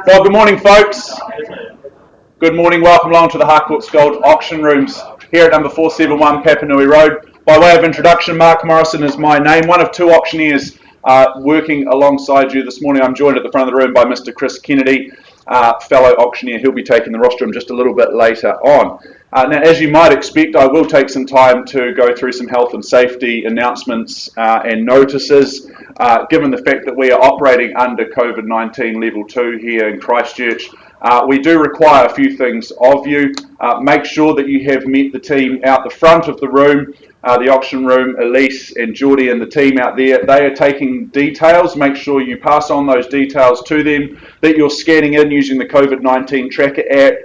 Well, good morning, folks. Good morning. Welcome along to the Harcourts Gold Auction Rooms here at number 471 Waimairi Road. By way of introduction, Mark Morrison is my name. One of two auctioneers working alongside you this morning. I'm joined at the front of the room by Mr. Chris Kennedy, fellow auctioneer. He'll be taking the rostrum just a little bit later on. Now, as you might expect, I will take some time to go through some health and safety announcements and notices, given the fact that we are operating under COVID-19 level 2 here in Christchurch. We do require a few things of you. Make sure that you have met the team out the front of the room, the auction room. Elise and Geordie and the team out there, they are taking details. Make sure you pass on those details to them, that you're scanning in using the COVID-19 tracker app.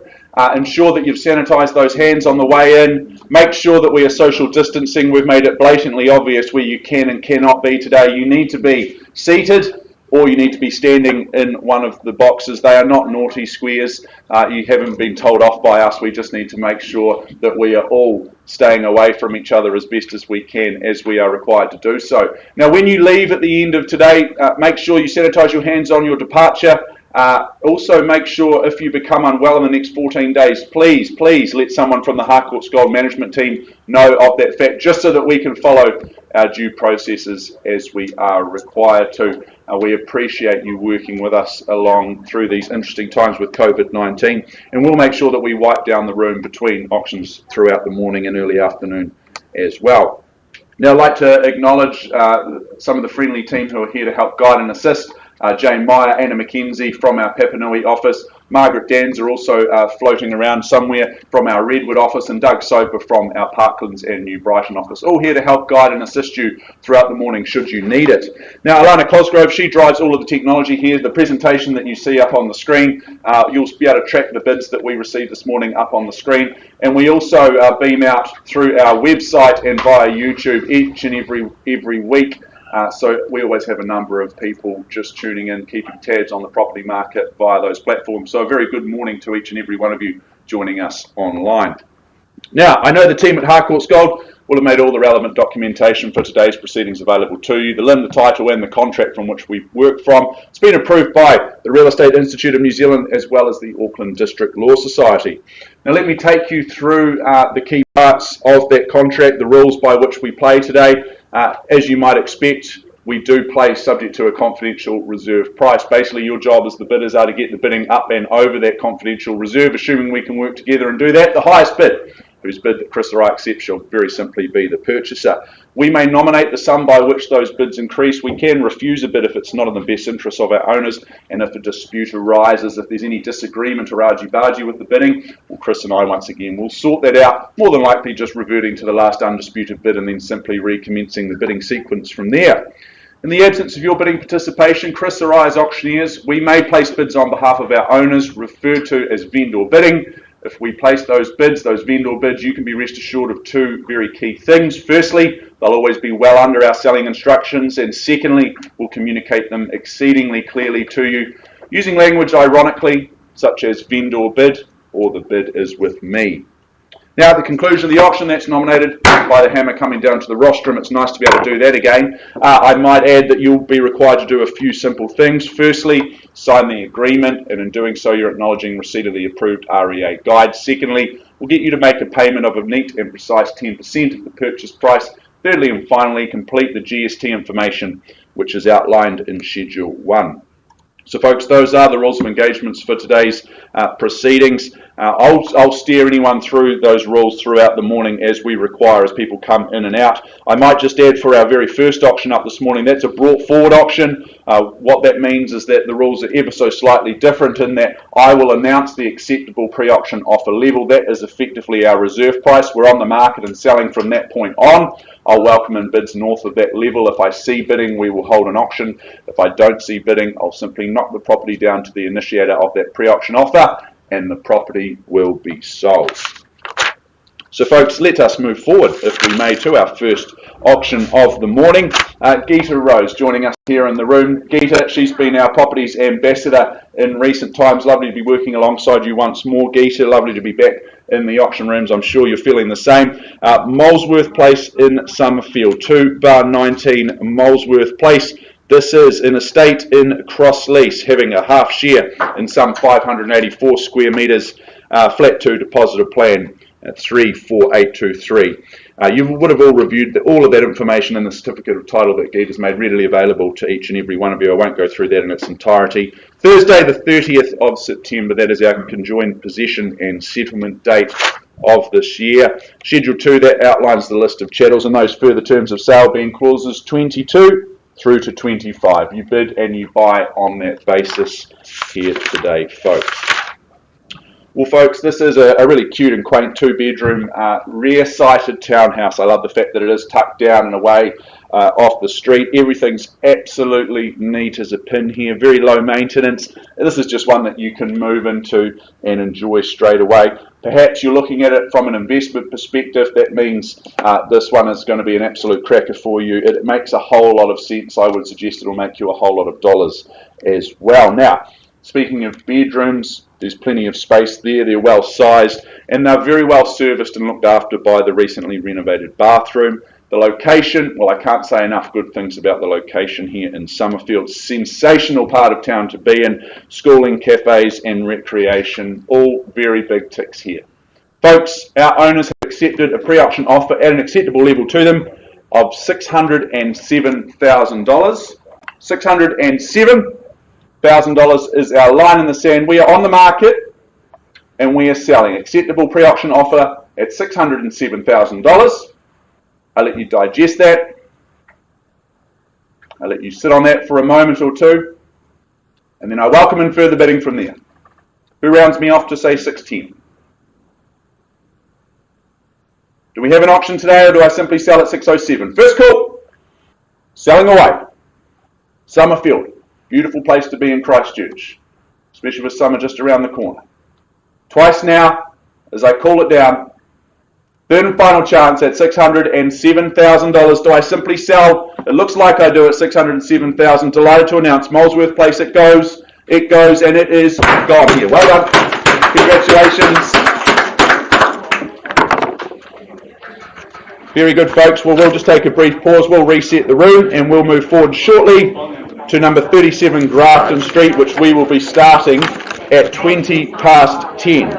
Ensure that you've sanitised those hands on the way in. Make sure that we are social distancing. We've made it blatantly obvious where you can and cannot be today. You need to be seated or you need to be standing in one of the boxes. They are not naughty squares. You haven't been told off by us. We just need to make sure that we are all staying away from each other as best as we can, as we are required to do so. Now, when you leave at the end of today, make sure you sanitise your hands on your departure. Also, make sure if you become unwell in the next 14 days, please let someone from the Harcourts Gold management team know of that fact, just so that we can follow our due processes as we are required to. We appreciate you working with us along through these interesting times with COVID-19, and we'll make sure that we wipe down the room between auctions throughout the morning and early afternoon as well. Now, I'd like to acknowledge some of the friendly team who are here to help guide and assist. Jane Meyer, Anna McKenzie from our Papanui office, Margaret Dans are also floating around somewhere from our Redwood office, and Doug Soper from our Parklands and New Brighton office, all here to help guide and assist you throughout the morning should you need it. Now, Alana Cosgrove, she drives all of the technology here. The presentation that you see up on the screen, you'll be able to track the bids that we received this morning up on the screen, and we also beam out through our website and via YouTube each and every week. So we always have a number of people just tuning in, keeping tabs on the property market via those platforms. So a very good morning to each and every one of you joining us online. Now, I know the team at Harcourts Gold will have made all the relevant documentation for today's proceedings available to you. The LIN, the title and the contract from which we work from. It's been approved by the Real Estate Institute of New Zealand as well as the Auckland District Law Society. Now let me take you through the key parts of that contract, the rules by which we play today. As you might expect, we do play subject to a confidential reserve price. Basically, your job as the bidders are to get the bidding up and over that confidential reserve, assuming we can work together and do that. The highest bid, whose bid that Chris or I accept, shall very simply be the purchaser. We may nominate the sum by which those bids increase. We can refuse a bid if it's not in the best interest of our owners, and if a dispute arises, if there's any disagreement or argy-bargy with the bidding, well, Chris and I, once again, will sort that out, more than likely just reverting to the last undisputed bid and then simply recommencing the bidding sequence from there. In the absence of your bidding participation, Chris or I, as auctioneers, we may place bids on behalf of our owners, referred to as vendor bidding. If we place those bids, those vendor bids, you can be rest assured of two very key things. Firstly, they'll always be well under our selling instructions, and secondly, we'll communicate them exceedingly clearly to you, using language ironically, such as vendor bid or the bid is with me. Now, at the conclusion of the auction, that's nominated by the hammer coming down to the rostrum. It's nice to be able to do that again. I might add that you'll be required to do a few simple things. Firstly, sign the agreement, and in doing so, you're acknowledging receipt of the approved REA guide. Secondly, we'll get you to make a payment of a neat and precise 10% of the purchase price. Thirdly and finally, complete the GST information, which is outlined in Schedule 1. So folks, those are the rules of engagements for today's proceedings. I'll steer anyone through those rules throughout the morning as we require, as people come in and out. I might just add for our very first auction up this morning, that's a brought forward auction. What that means is that the rules are ever so slightly different in that I will announce the acceptable pre-auction offer level. That is effectively our reserve price. We're on the market and selling from that point on. I'll welcome in bids north of that level. If I see bidding, we will hold an auction. If I don't see bidding, I'll simply knock the property down to the initiator of that pre-auction offer, and the property will be sold. So folks, let us move forward, if we may, to our first auction of the morning. Geeta Rose joining us here in the room. Geeta, she's been our properties ambassador in recent times. Lovely to be working alongside you once more, Geeta. Lovely to be back in the auction rooms. I'm sure you're feeling the same. Molesworth Place in Summerfield, 2/19 Molesworth Place. This is an estate in cross-lease, having a half share in some 584 square metres, flat 2 depositor plan at 34823. You would have all reviewed all of that information in the certificate of title that deed is made readily available to each and every one of you. I won't go through that in its entirety. Thursday the 30th of September, that is our conjoined possession and settlement date of this year. Schedule 2, that outlines the list of chattels and those further terms of sale being clauses 22 through to 25. You bid and you buy on that basis here today, folks. Well, folks, this is a really cute and quaint 2-bedroom, rear-sighted townhouse. I love the fact that it is tucked down and away off the street. Everything's absolutely neat as a pin here, very low maintenance. This is just one that you can move into and enjoy straight away. Perhaps you're looking at it from an investment perspective. That means this one is going to be an absolute cracker for you. It makes a whole lot of sense. I would suggest it'll make you a whole lot of dollars as well. Now, speaking of bedrooms, there's plenty of space there. They're well sized and they're very well serviced and looked after by the recently renovated bathroom. The location, well, I can't say enough good things about the location here in Summerfield. Sensational part of town to be in. Schooling, cafes and recreation, all very big ticks here. Folks, our owners have accepted a pre-auction offer at an acceptable level to them of $607,000. $607,000 is our line in the sand. We are on the market and we are selling. Acceptable pre-auction offer at $607,000. I'll let you digest that. I'll let you sit on that for a moment or two. And then I welcome in further bidding from there. Who rounds me off to say 610? Do we have an auction today or do I simply sell at 607? First call. Selling away. Summerfield. Beautiful place to be in Christchurch, especially with summer just around the corner. Twice now, as I call it down, third and final chance at $607,000. Do I simply sell? It looks like I do at $607,000. Delighted to announce Molesworth Place. It goes, and it is gone here. Well done. Congratulations. Very good, folks. Well, we'll just take a brief pause. We'll reset the room and we'll move forward shortly to number 37 Grafton Street, which we will be starting at 10:20.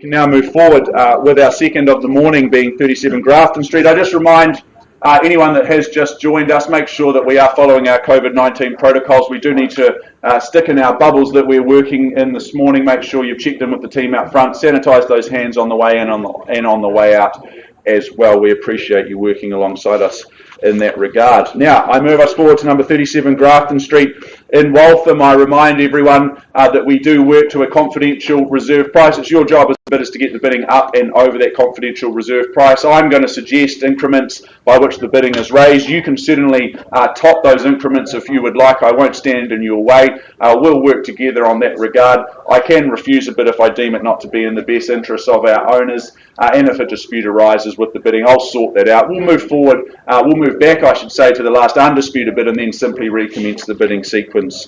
can now move forward with our second of the morning being 37 Grafton Street. I just remind anyone that has just joined us, make sure that we are following our COVID-19 protocols. We do need to stick in our bubbles that we're working in this morning. Make sure you've checked in with the team out front, sanitise those hands on the way in and on the way out as well. We appreciate you working alongside us in that regard. Now, I move us forward to number 37 Grafton Street in Waltham. I remind everyone that we do work to a confidential reserve price. It's your job as bidders to get the bidding up and over that confidential reserve price. I'm going to suggest increments by which the bidding is raised. You can certainly top those increments if you would like. I won't stand in your way. We'll work together on that regard. I can refuse a bid if I deem it not to be in the best interests of our owners, and if a dispute arises with the bidding, I'll sort that out. We'll move forward, we'll move back, I should say, to the last undisputed bid and then simply recommence the bidding sequence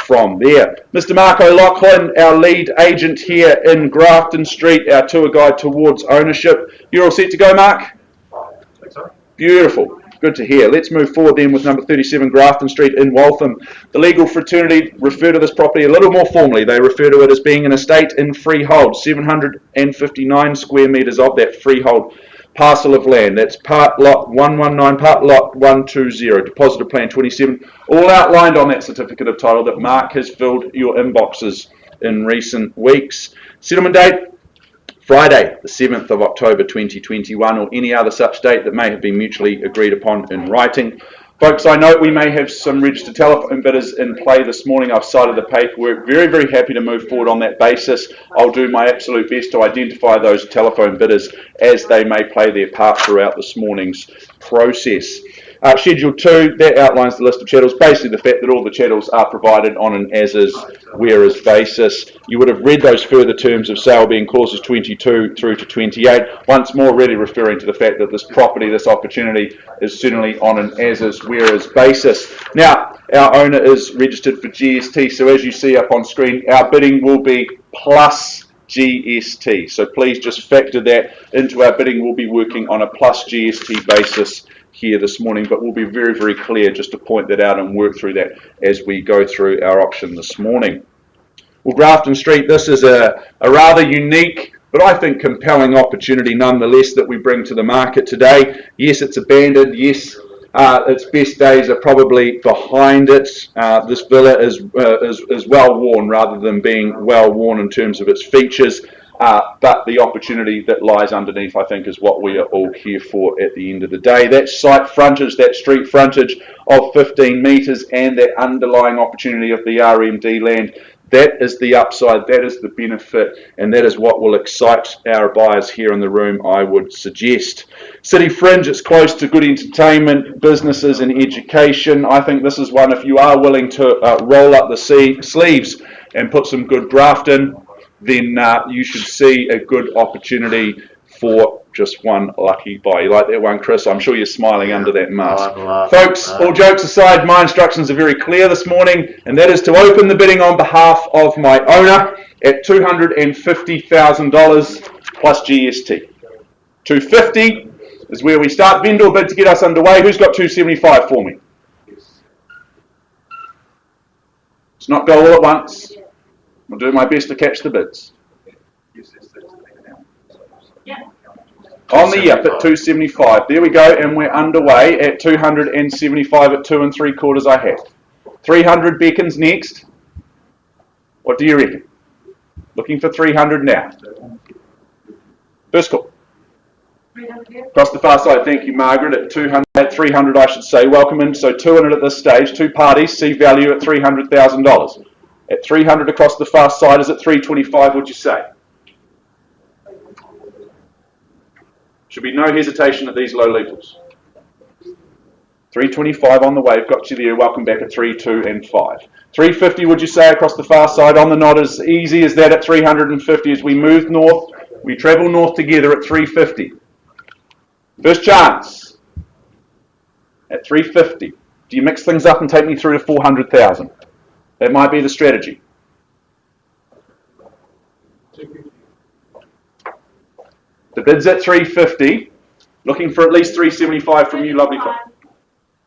from there. Mr. Mark O'Loughlin, our lead agent here in Grafton Street, our tour guide towards ownership. You're all set to go, Mark? Beautiful. Good to hear. Let's move forward then with number 37 Grafton Street in Waltham. The legal fraternity refer to this property a little more formally. They refer to it as being an estate in freehold, 759 square metres of that freehold parcel of land. That's part lot 119, part lot 120, depositor plan 27, all outlined on that certificate of title that Mark has filled your inboxes in recent weeks. Settlement date, Friday, the 7th of October 2021, or any other such date that may have been mutually agreed upon in writing. Folks, I note we may have some registered telephone bidders in play this morning. I've cited the paperwork. Very, very happy to move forward on that basis. I'll do my absolute best to identify those telephone bidders as they may play their part throughout this morning's process. Schedule 2, that outlines the list of chattels, basically the fact that all the chattels are provided on an as-is, where-is basis. You would have read those further terms of sale being clauses 22 through to 28, once more really referring to the fact that this property, this opportunity, is certainly on an as-is, where-is basis. Now, our owner is registered for GST, so as you see up on screen, our bidding will be plus GST. So please just factor that into our bidding. We'll be working on a plus GST basis here this morning, but we'll be very, very clear just to point that out and work through that as we go through our option this morning. Well, Grafton Street, this is a rather unique, but I think compelling opportunity nonetheless that we bring to the market today. Yes, it's abandoned. Yes, its best days are probably behind it. This villa is well worn rather than being well worn in terms of its features. But the opportunity that lies underneath, I think, is what we are all here for at the end of the day. That site frontage, that street frontage of 15 metres and that underlying opportunity of the RMD land, that is the upside, that is the benefit, and that is what will excite our buyers here in the room, I would suggest. City fringe, it's close to good entertainment, businesses and education. I think this is one, if you are willing to roll up the sleeves and put some good graft in, then you should see a good opportunity for just one lucky buy. You like that one, Chris? I'm sure you're smiling under that mask. Folks, all jokes aside, my instructions are very clear this morning, and that is to open the bidding on behalf of my owner at $250,000 plus GST. 250 is where we start. Vendor bid to get us underway. Who's got 275 for me? Let's not go all at once. I'll do my best to catch the bids. On the yep at 275. There we go, and we're underway at 275 at 2 3/4 I have. 300 beckons next. What do you reckon? Looking for 300 now. First call. Across the far side, thank you, Margaret, at 200, at 300 I should say. Welcome in, so 2 in it at this stage. Two parties, see value at $300,000. At 300 across the far side, is it 325, would you say? Should be no hesitation at these low levels. 325 on the wave, got you there. Welcome back at 3, 2 and 5. 350, would you say, across the far side? On the nod, as easy as that at 350. As we move north, we travel north together at 350. First chance at 350. Do you mix things up and take me through to 400,000? That might be the strategy. The bid's at 350. Looking for at least 375 from you, lovely folk.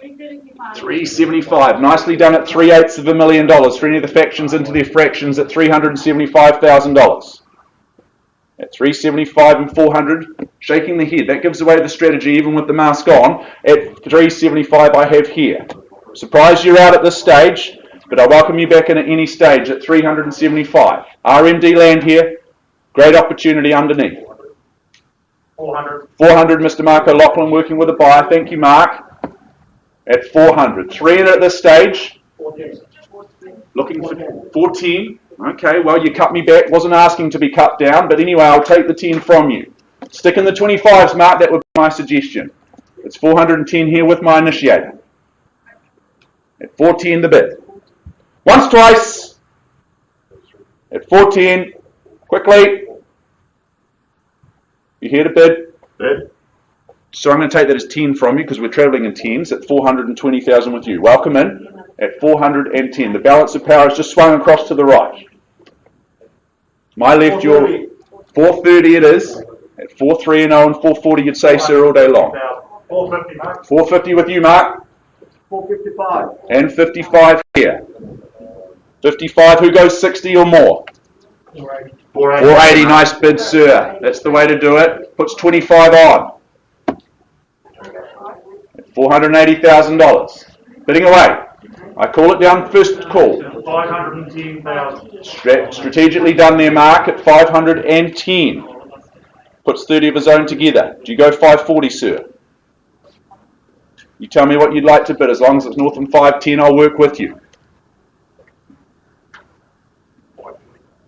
375. Nicely done at $750,000. For any of the factions into their fractions at $375,000. at 375 and 400, shaking the head. That gives away the strategy even with the mask on. At 375 I have here. Surprised you're out at this stage, but I welcome you back in at any stage at 375. RMD land here, great opportunity underneath. 400. 400, Mr. Mark O'Loughlin working with a buyer. Thank you, Mark. At 400. 3 in at this stage. 14. Looking for 14. Okay, well, you cut me back. Wasn't asking to be cut down, but anyway, I'll take the 10 from you. Stick in the 25s, Mark. That would be my suggestion. It's 410 here with my initiator. At 14 the bid. Once, twice. At 410. Quickly. You here to bid? Bid. So I'm going to take that as 10 from you because we're travelling in 10s at 420,000 with you. Welcome in at 410. The balance of power has just swung across to the right. My left, your 430 it is. At 430 and 440 you'd say, sir, all day long. 450, Mark. 450 with you, Mark. 455. And 55 here. 55, who goes 60 or more? 480. 480, nice bid, sir. That's the way to do it. Puts 25 on. $480,000. Bidding away. I call it down first call. 510,000. Strategically done there, Mark, at 510. Puts 30 of his own together. Do you go 540, sir? You tell me what you'd like to bid. As long as it's north of 510, I'll work with you.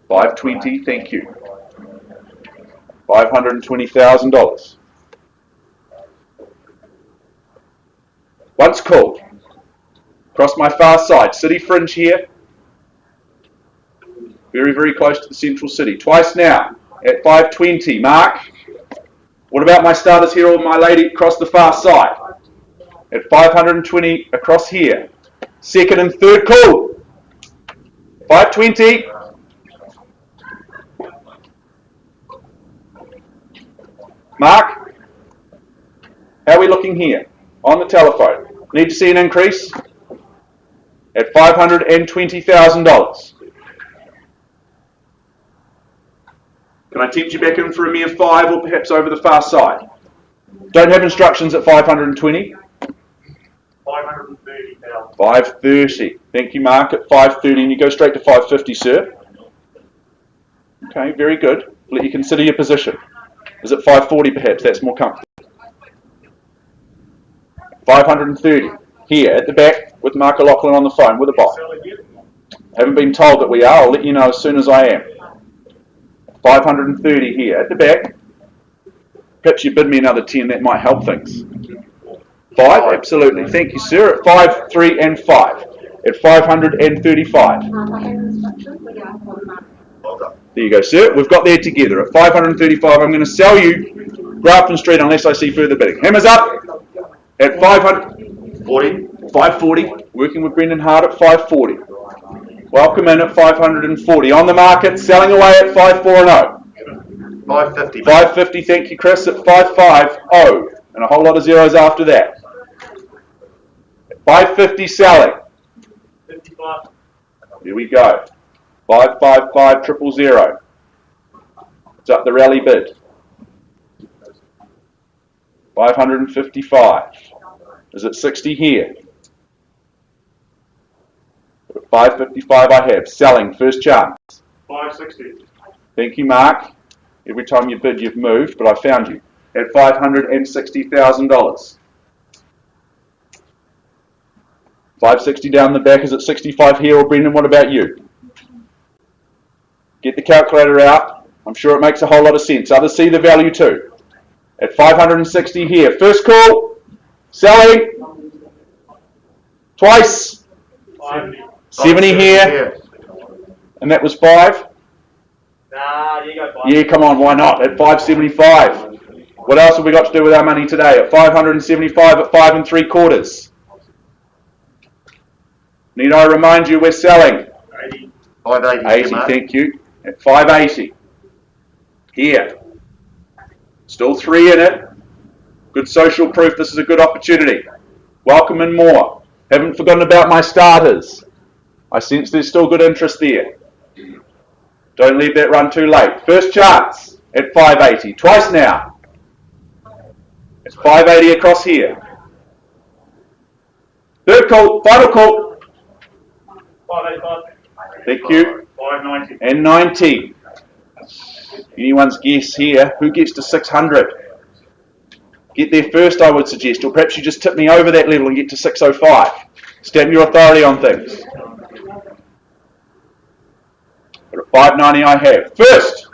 520, thank you. $520,000. Once called. Across my far side. City fringe here. Very, very close to the central city. Twice now at 520. Mark. What about my starters here or my lady across the far side? At 520 across here. Second and third call. 520. Mark, how are we looking here? On the telephone. Need to see an increase? At $520,000. Can I tempt you back in for a mere 5 or perhaps over the far side? Don't have instructions at 520. 530,000. 530. Thank you, Mark, at 530, and you go straight to 550, sir. Okay, very good. Let you consider your position. Is it 540 perhaps? That's more comfortable. 530. Here at the back with Mark O'Loughlin on the phone with a buy. Haven't been told that we are. I'll let you know as soon as I am. 530 here at the back. Perhaps you bid me another 10. That might help things. 5? Absolutely. Thank you, sir. At 5, 3 and 5. At 535. There you go, sir. We've got there together. At 535, I'm going to sell you Grafton Street unless I see further bidding. Hammers up. At 540. Working with Brendan Hart at 540. Welcome in at 540. On the market, selling away at 540. 550. 550, thank you, Chris, at 550. And a whole lot of zeros after that. 550 selling. 55. Here we go. 555 000. It's up the rally bid. 555. Is it 60 here? 555 I have. Selling, first chance. 560. Thank you, Mark. Every time you bid, you've moved, but I found you. At $560,000. 560 down the back. Is it 65 here, or Brendan, what about you? Get the calculator out. I'm sure it makes a whole lot of sense. Others see the value too. At 560 here. First call. Selling. Twice. 70 here. And that was 5. Nah, you go 5. Yeah, come on, why not? At 575. What else have we got to do with our money today? At 575 at 5 3/4. Need I remind you we're selling? 80. 580. 80, thank you. At 580. Here. Still 3 in it. Good social proof. This is a good opportunity. Welcome in more. Haven't forgotten about my starters. I sense there's still good interest there. Don't leave that run too late. First chance at 580. Twice now. It's 580 across here. Third call, final call. 585. Thank you. 590. And 90. Anyone's guess here, who gets to 600? Get there first, I would suggest, or perhaps you just tip me over that level and get to 605. Stamp your authority on things. But at 590 I have. First.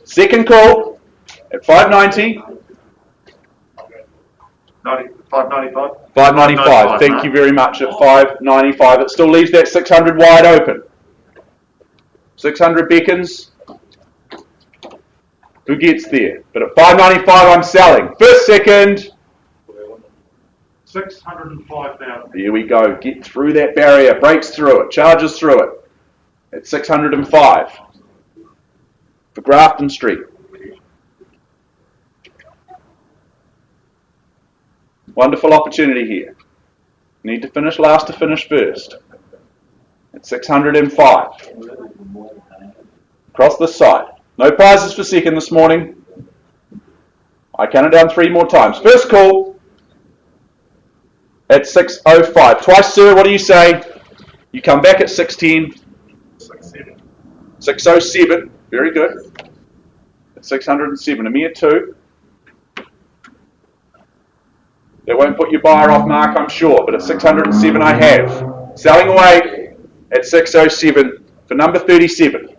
Second call at 590. 595. 595. Thank you very much at 595. It still leaves that 600 wide open. 600 beckons. Who gets there? But at 595 I'm selling. First, second. 605,000. There we go. Get through that barrier. Breaks through it. Charges through it. At 605. For Grafton Street. Wonderful opportunity here. Need to finish last to finish first. At 605. Across this side. No prizes for second this morning. I count it down 3 more times. First call at 605. Twice, sir. What do you say? You come back at 610. 607. Very good. At 607. A mere 2. That won't put your buyer off mark, I'm sure, but at 607 I have. Selling away at 607 for number 37.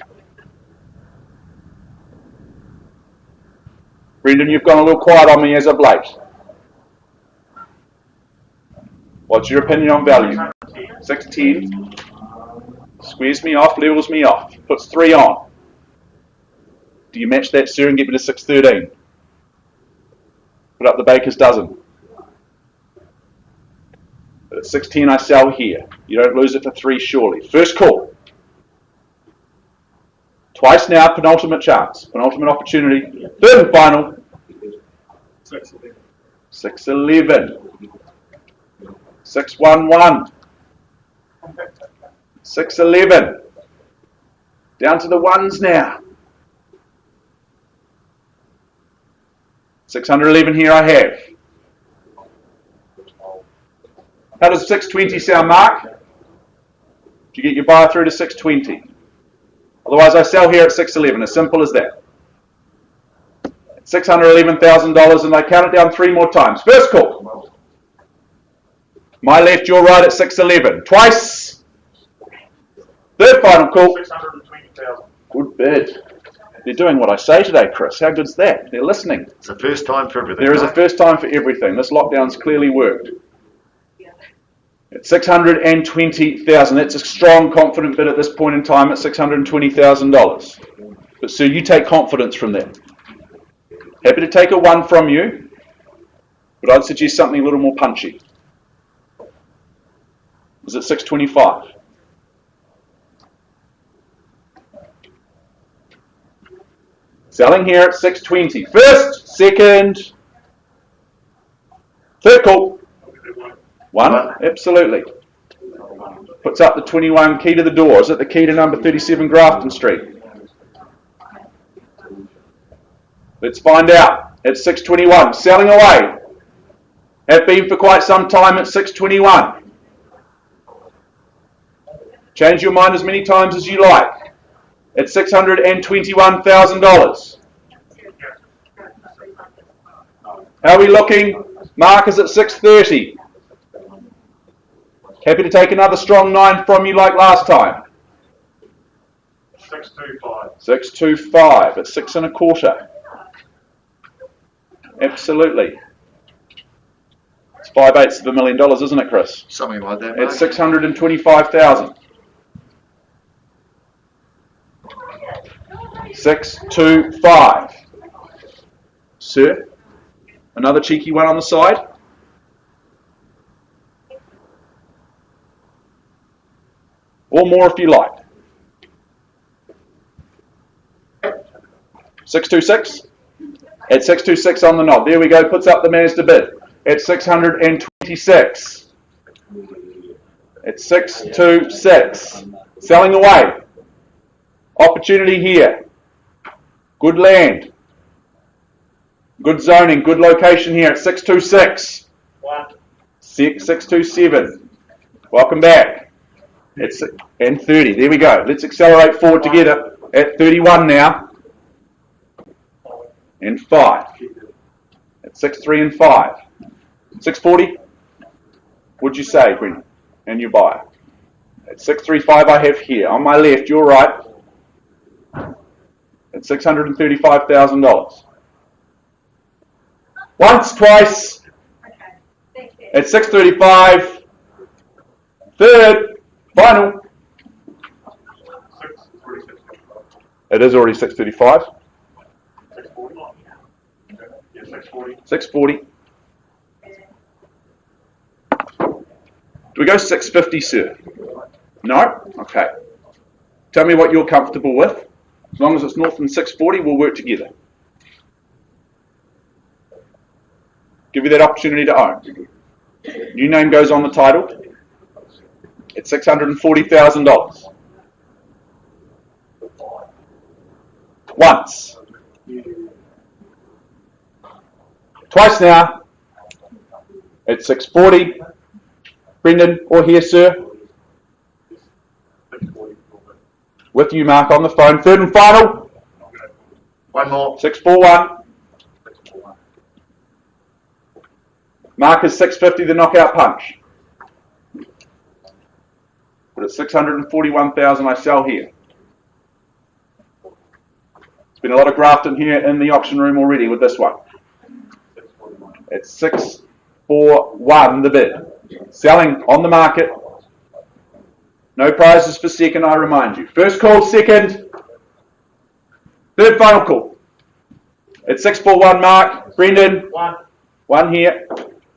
Brendan, you've gone a little quiet on me as of late. What's your opinion on value? 610. Squares me off, levels me off. Puts 3 on. Do you match that, sir, and get me to 613? Put up the baker's dozen. But at 610 I sell here. You don't lose it for 3 surely. First call. Twice now, penultimate chance. Penultimate opportunity. Third and final. 611. 611. 611. Down to the ones now. 611 here I have. How does 620 sound, Mark? Do you get your buyer through to 620? Otherwise I sell here at 611, as simple as that. $611,000 and I count it down 3 more times. First call. My left, your right at 611. Twice. Third final call. 620,000. Good bid. They're doing what I say today, Chris. How good's that? They're listening. It's a first time for everything. There is a first time for everything. This lockdown's clearly worked. At 620,000. That's a strong, confident bid at this point in time at $620,000. But sir, you take confidence from that. Happy to take a 1 from you, but I'd suggest something a little more punchy. Is it 625? Selling here at 620. First, second, third call. 1? Absolutely. Puts up the 21 key to the door. Is it the key to number 37 Grafton Street? Let's find out. At 621. Selling away. Have been for quite some time at 621. Change your mind as many times as you like. At $621,000. How are we looking? Mark is at 630. Happy to take another strong 9 from you like last time. 625. 625 at 6 1/4. Absolutely. It's 5/8 of $1 million, isn't it, Chris? Something like that. It's 625,000. 625. Sir, another cheeky one on the side. Or more if you like. 626. At 626 on the knob. There we go. Puts up the Mazda bid. At 626. at 626. Selling away. Opportunity here. Good land. Good zoning, good location here at 626. 627. Welcome back. It's and 30. There we go. Let's accelerate forward together at 31 now. And 5. At 6-3 and 5. 640. What'd you say, Brendan? And your buyer. At 635 I have here. On my left, your right. At $635,000. Once, twice. Okay, thank you. At 635. Third, final. 646. It is already 635. 640. Yeah, 640. 640. Do we go 650, sir? No? Okay. Tell me what you're comfortable with. As long as it's north than 640, we'll work together. Give you that opportunity to own. New name goes on the title. It's $640,000. Once. Twice now. It's 640. Brendan, or here, sir. 640. With you, Mark, on the phone. Third and final. One more. 641. Mark is 650, the knockout punch. But it's 641,000 I sell here. There's been a lot of Grafton here in the auction room already with this one. It's 641 the bid. Selling on the market. No prizes for second, I remind you. First call, second. Third final call. It's 641 Mark. Brendan. One here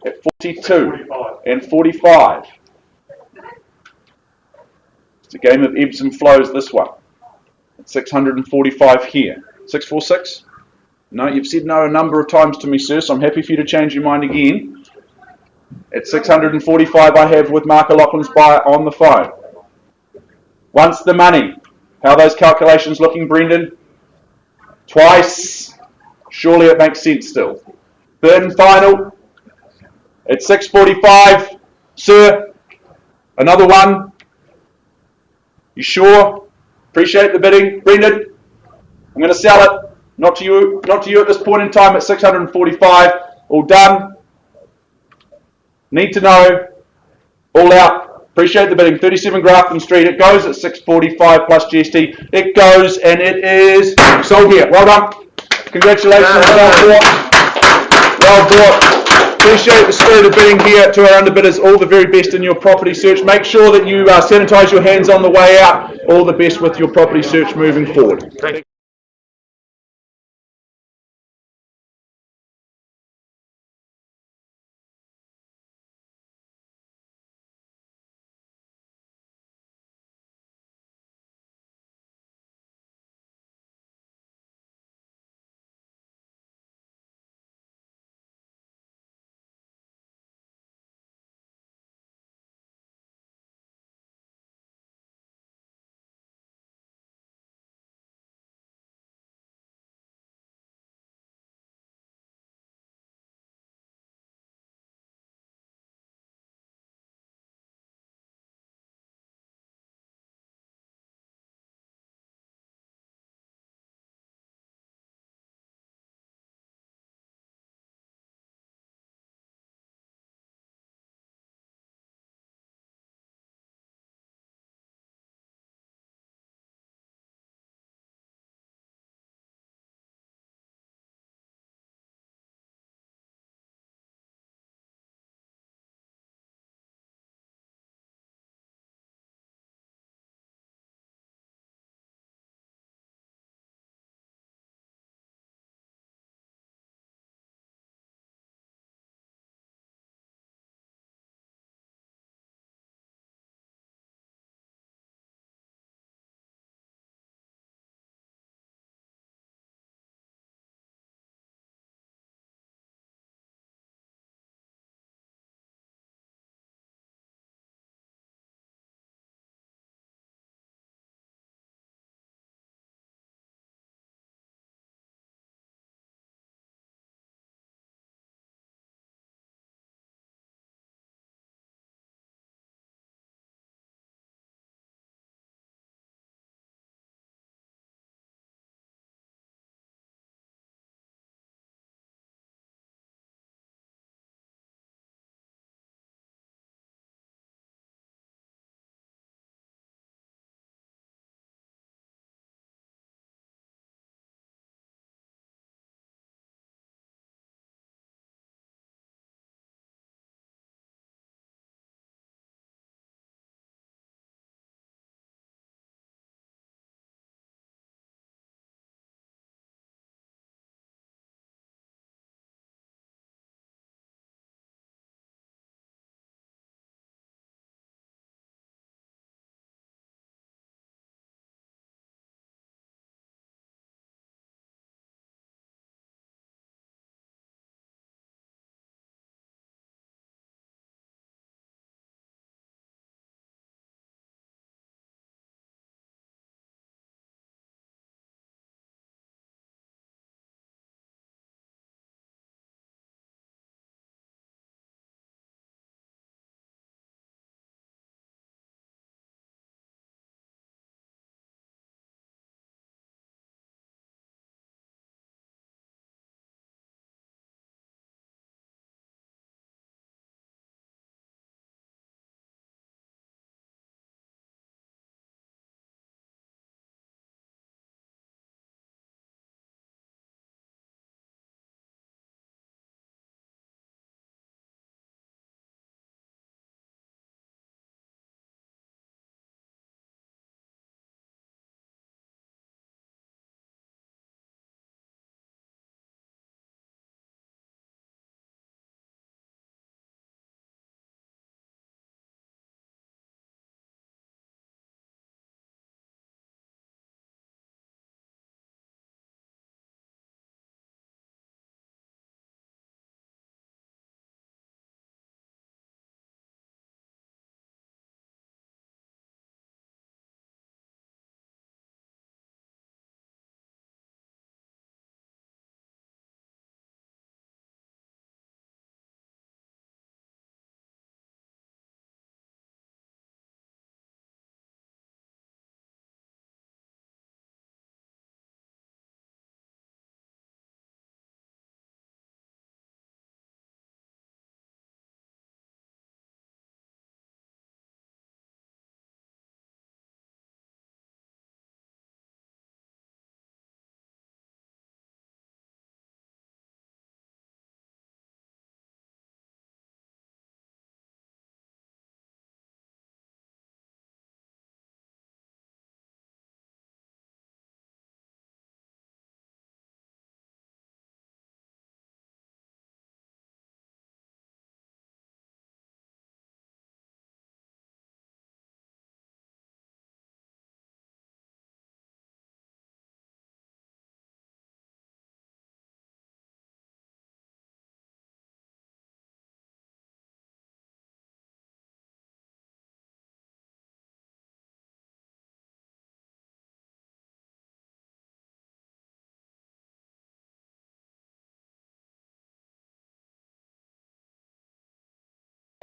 at 42 45. and 45. It's a game of ebbs and flows, this one. At 645 here. 646? No, you've said no a number of times to me, sir, so I'm happy for you to change your mind again. At 645 I have with Mark O'Loughlin's buyer on the phone. Once the money. How are those calculations looking, Brendan? Twice. Surely it makes sense still. Third and final. At 645. Sir, another one. You sure? Appreciate the bidding. Brendan, I'm going to sell it. Not to you at this point in time at 645. All done. Need to know. All out. Appreciate the bidding. 37 Grafton Street. It goes at 645 plus GST. It goes and it is sold here. Well done. Congratulations. Well bought. Well bought. Appreciate the spirit of bidding here to our underbidders. All the very best in your property search. Make sure that you sanitise your hands on the way out. All the best with your property search moving forward. Thank you.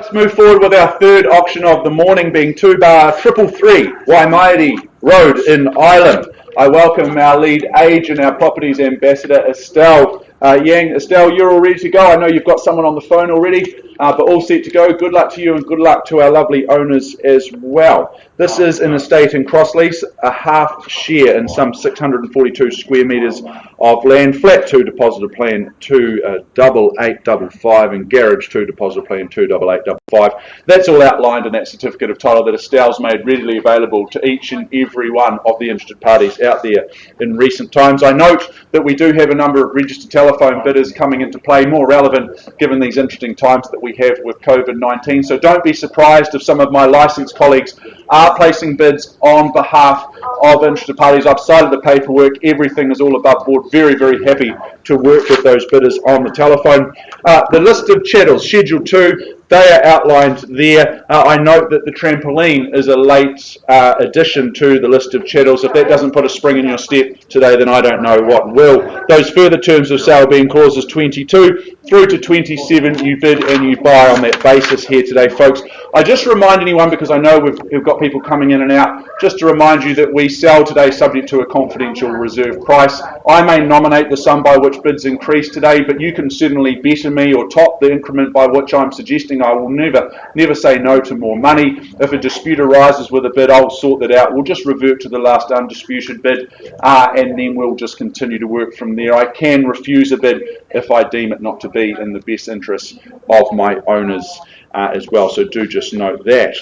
Let's move forward with our third auction of the morning, being 2-333 Waimairi Road in Ireland. I welcome our lead age and our properties ambassador, Estelle Yang. Estelle, you're all ready to go. I know you've got someone on the phone already, but all set to go. Good luck to you and good luck to our lovely owners as well. This is an estate in Crosslease, a half share in some 642 square metres of land, flat 2 depositor plan 28855 and garage 2 depositor plan 28855. That's all outlined in that certificate of title that Estelle's made readily available to each and every one of the interested parties out there in recent times. I note that we do have a number of registered telephone bidders coming into play, more relevant given these interesting times that we have with COVID-19. So don't be surprised if some of my licensed colleagues are placing bids on behalf of interested parties. I've cited the paperwork. Everything is all above board. Very, very happy to work with those bidders on the telephone. The list of chattels, Schedule 2, they are outlined there. I note that the trampoline is a late addition to the list of chattels. If that doesn't put a spring in your step today, then I don't know what will. Those further terms of sale being clauses 22 through to 27, you bid and you buy on that basis here today, folks. I just remind anyone, because I know we've got people coming in and out, just to remind you that we sell today subject to a confidential reserve price. I may nominate the sum by which bids increase today, but you can certainly better me or top the increment by which I'm suggesting. I will never say no to more money. If a dispute arises with a bid, I'll sort that out. We'll just revert to the last undisputed bid, and then we'll just continue to work from there. I can refuse a bid if I deem it not to be in the best interests of my owners as well. So do just note that.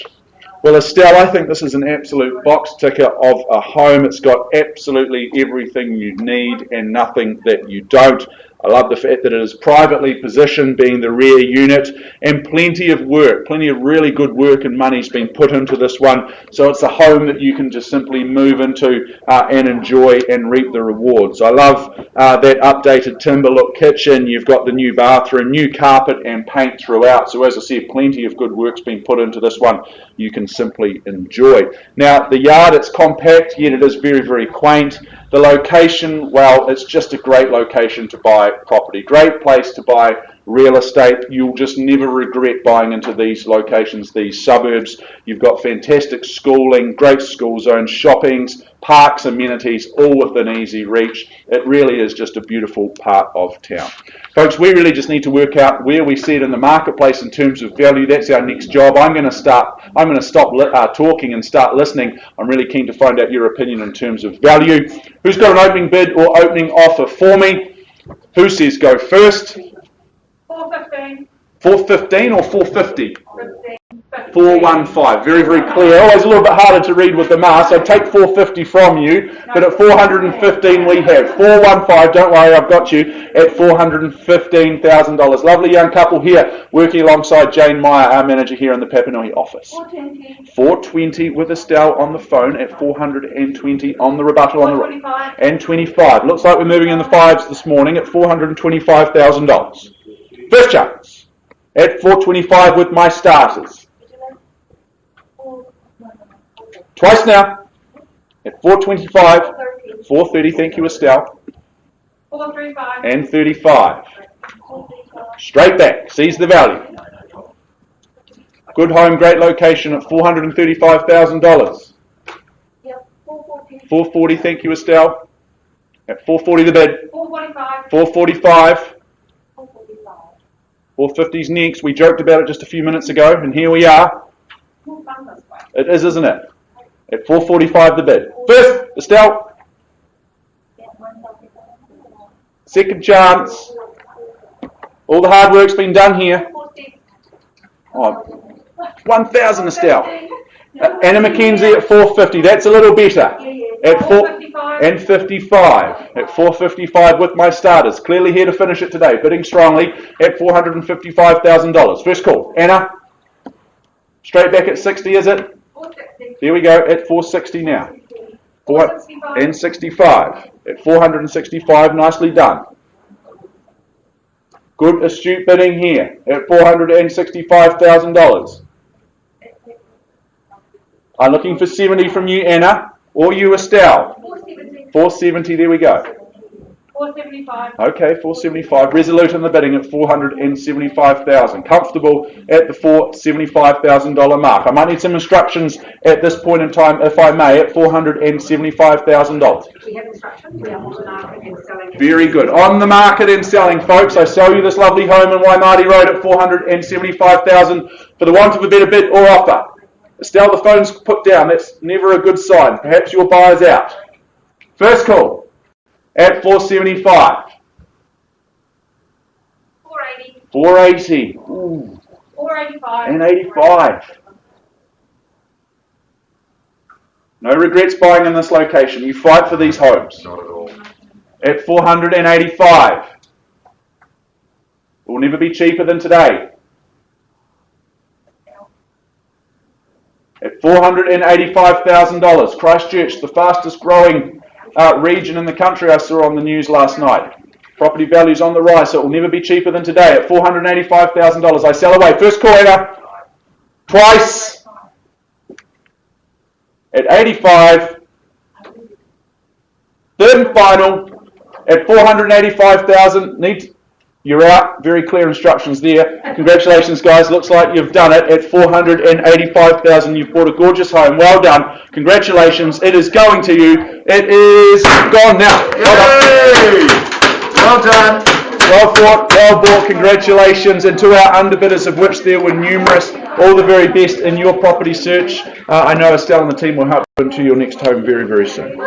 Well, Estelle, I think this is an absolute box ticker of a home. It's got absolutely everything you need and nothing that you don't. I love the fact that it is privately positioned, being the rear unit, and plenty of work, plenty of really good work and money's been put into this one. So it's a home that you can just simply move into and enjoy and reap the rewards. I love that updated timber look kitchen. You've got the new bathroom, new carpet and paint throughout. So as I said, plenty of good work's been put into this one. You can simply enjoy. Now, the yard, it's compact, yet it is very, very quaint. The location, well, it's just a great location to buy property. Great place to buy real estate. You'll just never regret buying into these locations, these suburbs. You've got fantastic schooling, great school zones, shoppings, parks, amenities, all within easy reach. It really is just a beautiful part of town. Folks, we really just need to work out where we see it in the marketplace in terms of value. That's our next job. I'm going to stop talking and start listening. I'm really keen to find out your opinion in terms of value. Who's got an opening bid or opening offer for me? Who says go first? 415. 415 or 450? 15. 415. Very, very clear. Always a little bit harder to read with the mask. I'd take 450 from you, but at 415 we have. 415, don't worry, I've got you, at $415,000. Lovely young couple here, working alongside Jane Meyer, our manager here in the Papanui office. 420. 420 with Estelle on the phone at 420 on the rebuttal on the right. 425. And 25. Looks like we're moving in the fives this morning at $425,000. First chance at 425 with my starters. Twice now at 425, 430, thank you Estelle, 435. and 35. Straight back, seize the value. Good home, great location at $435,000. Yep, 440. 440, thank you Estelle. At 440 the bid. 445. 445. 445. 450's next. We joked about it just a few minutes ago, and here we are. It is, isn't it? At 445 the bid. First, Estelle. Second chance. All the hard work's been done here. Oh, 1,000 Estelle. Anna Mackenzie at 450. That's a little better. At 455. At 455 with my starters. Clearly here to finish it today. Bidding strongly at $455,000. First call. Anna. Straight back at 60, is it? 460. There we go, at 460 now. 465. At 465, nicely done. Good astute bidding here at $465,000. I'm looking for 70 from you, Anna, or you, Estelle. 470. 470, there we go. 475. Okay, 475. Resolute in the bidding at 475,000. Comfortable at the $475,000 mark. I might need some instructions at this point in time, if I may, at $475,000. We have instructions. We are on the market and selling. Very good. On the market and selling, folks. I sell you this lovely home in Waimairi Road at $475,000 for the want of a better bid or offer. Estelle, the phone's put down. That's never a good sign. Perhaps your buyer's out. First call. At 475. 480. 480. Ooh. 485. And 85. No regrets buying in this location. You fight for these homes. Not at all. At 485. It will never be cheaper than today. At $485,000. Christchurch, the fastest growing region in the country, I saw on the news last night. Property values on the rise, so it will never be cheaper than today. At $485,000. I sell away. First call ever. Twice. At 85. Third and final. At 485,000. You're out. Very clear instructions there. Congratulations, guys. Looks like you've done it. At 485,000, you've bought a gorgeous home. Well done. Congratulations. It is going to you. It is gone now. Yay! Well done. Well fought, well bought. Congratulations. And to our underbidders, of which there were numerous, all the very best in your property search. I know Estelle and the team will help you into your next home very, very soon.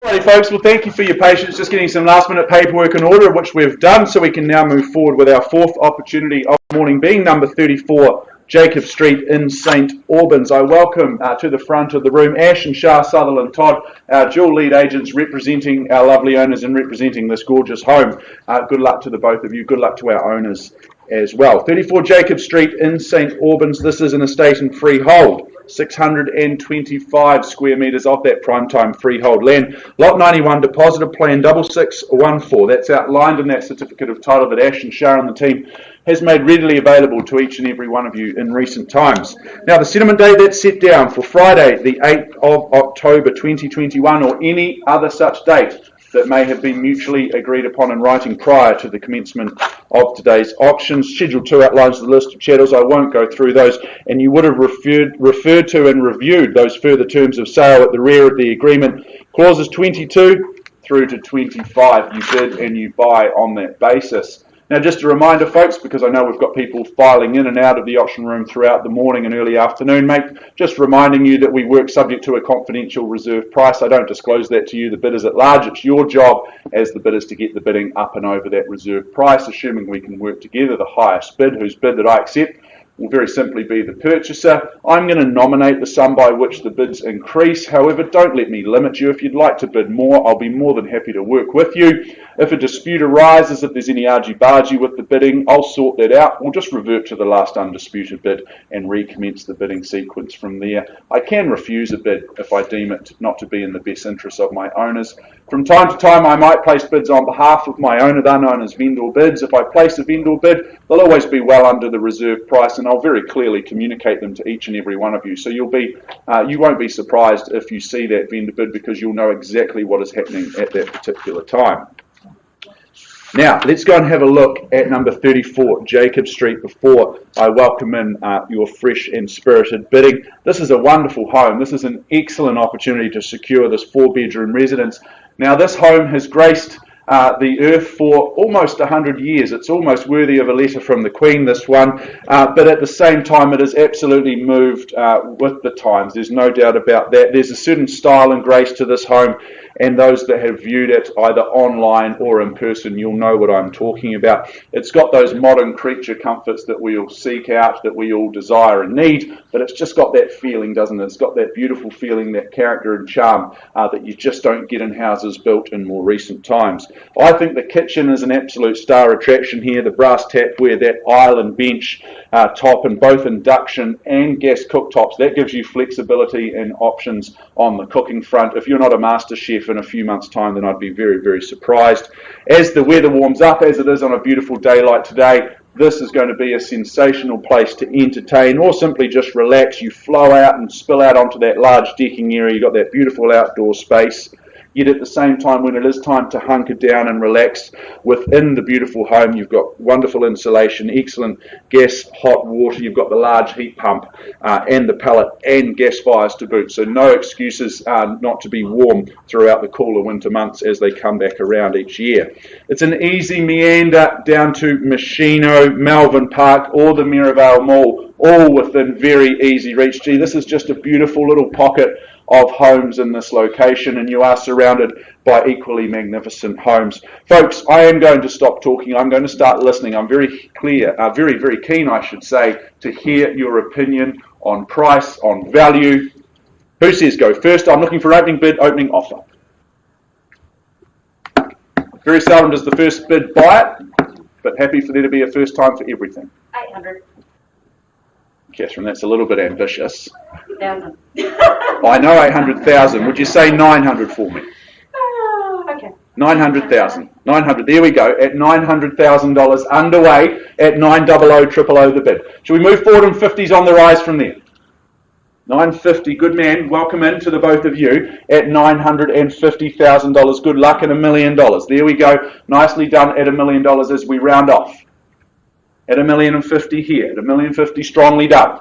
Alrighty folks, well thank you for your patience, just getting some last minute paperwork in order, which we've done, so we can now move forward with our fourth opportunity of the morning, being number 34, Jacob Street in St Albans. I welcome to the front of the room Ash and Shah Sutherland Todd, our dual lead agents representing our lovely owners and representing this gorgeous home. Good luck to the both of you, good luck to our owners as well. 34 Jacob Street in St Albans, this is an estate and freehold. 625 square metres of that prime-time freehold land. Lot 91, deposit of plan 6614. That's outlined in that certificate of title that Ash and Shah and the team has made readily available to each and every one of you in recent times. Now, the settlement date that's set down for Friday, the 8th of October 2021, or any other such date that may have been mutually agreed upon in writing prior to the commencement of today's auctions. Schedule 2 outlines the list of chattels. I won't go through those, and you would have referred to and reviewed those further terms of sale at the rear of the agreement. Clauses 22 through to 25, you bid and you buy on that basis. Now, just a reminder, folks, because I know we've got people filing in and out of the auction room throughout the morning and early afternoon, mate, just reminding you that we work subject to a confidential reserve price. I don't disclose that to you, the bidders at large. It's your job as the bidders to get the bidding up and over that reserve price, assuming we can work together. The highest bid, whose bid that I accept, will very simply be the purchaser. I'm going to nominate the sum by which the bids increase. However, don't let me limit you. If you'd like to bid more, I'll be more than happy to work with you. If a dispute arises, if there's any argy-bargy with the bidding, I'll sort that out. We'll just revert to the last undisputed bid and recommence the bidding sequence from there. I can refuse a bid if I deem it not to be in the best interests of my owners. From time to time, I might place bids on behalf of my owner. They're known as vendor bids. If I place a vendor bid, they'll always be well under the reserve price, and I'll very clearly communicate them to each and every one of you. So you won't be surprised if you see that vendor bid, because you'll know exactly what is happening at that particular time. Now, let's go and have a look at number 34, Jacob Street, before I welcome in your fresh and spirited bidding. This is a wonderful home. This is an excellent opportunity to secure this 4-bedroom residence. Now, this home has graced the earth for almost 100 years. It's almost worthy of a letter from the Queen, this one, but at the same time it has absolutely moved with the times. There's no doubt about that. There's a certain style and grace to this home, and those that have viewed it either online or in person, you'll know what I'm talking about. It's got those modern creature comforts that we all seek out, that we all desire and need, but it's just got that feeling, doesn't it? It's got that beautiful feeling, that character and charm that you just don't get in houses built in more recent times. I think the kitchen is an absolute star attraction here. The brass tapware, that island bench top, and both induction and gas cooktops, that gives you flexibility and options on the cooking front. If you're not a master chef in a few months' time, then I'd be very, very surprised. As the weather warms up, as it is on a beautiful day like today, this is going to be a sensational place to entertain or simply just relax. You flow out and spill out onto that large decking area. You've got that beautiful outdoor space. Yet at the same time, when it is time to hunker down and relax within the beautiful home, you've got wonderful insulation, excellent gas hot water, you've got the large heat pump and the pellet and gas fires to boot. So no excuses not to be warm throughout the cooler winter months as they come back around each year. It's an easy meander down to Machino, Melbourne Park or the Merivale Mall, all within very easy reach. Gee, this is just a beautiful little pocket of homes in this location, and you are surrounded by equally magnificent homes. Folks, I am going to stop talking. I'm going to start listening. I'm very keen, I should say, to hear your opinion on price, on value. Who says go first? I'm looking for opening bid, opening offer. Very seldom does the first bid buy it, but happy for there to be a first time for everything. 800. Catherine, that's a little bit ambitious. 1,000. I know 800,000. Would you say 900 for me? Okay. 900,000. 900. There we go. At $900,000 underway at 900,000 the bid. Shall we move forward in 50s on the rise from there? 950. Good man. Welcome in to the both of you at $950,000. Good luck at $1 million. There we go. Nicely done at $1 million as we round off. At $1,050,000 here, at $1,050,000 strongly done.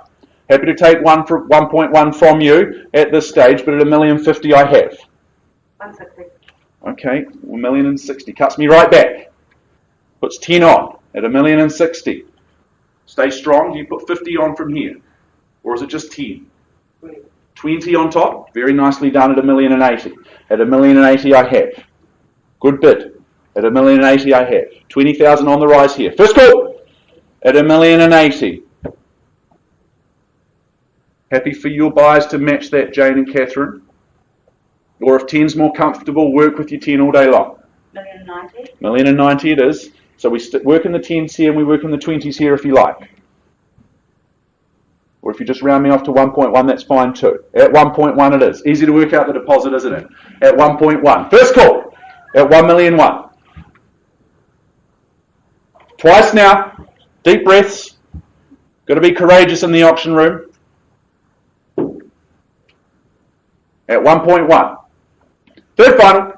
Happy to take 1.1 from you at this stage, but at $1,050,000 I have. 160. Okay, $1,060,000 cuts me right back. Puts 10 on at $1,060,000. Stay strong. Do you put 50 on from here, or is it just 10? 20 on top, very nicely done at $1,080,000. At $1,080,000 I have. Good bid. At $1,080,000 I have. 20,000 on the rise here. First call at $1,080,000. Happy for your buyers to match that, Jane and Catherine. Or if 10's more comfortable, work with your 10 all day long. $1,090,000. $1,090,000 it is. So we work in the 10s here and we work in the 20s here if you like. Or if you just round me off to 1.1, that's fine too. At 1.1 it is. Easy to work out the deposit, isn't it? At 1.1. First call at $1,001,000. Twice now. Deep breaths. Got to be courageous in the auction room. At 1.1. Third final.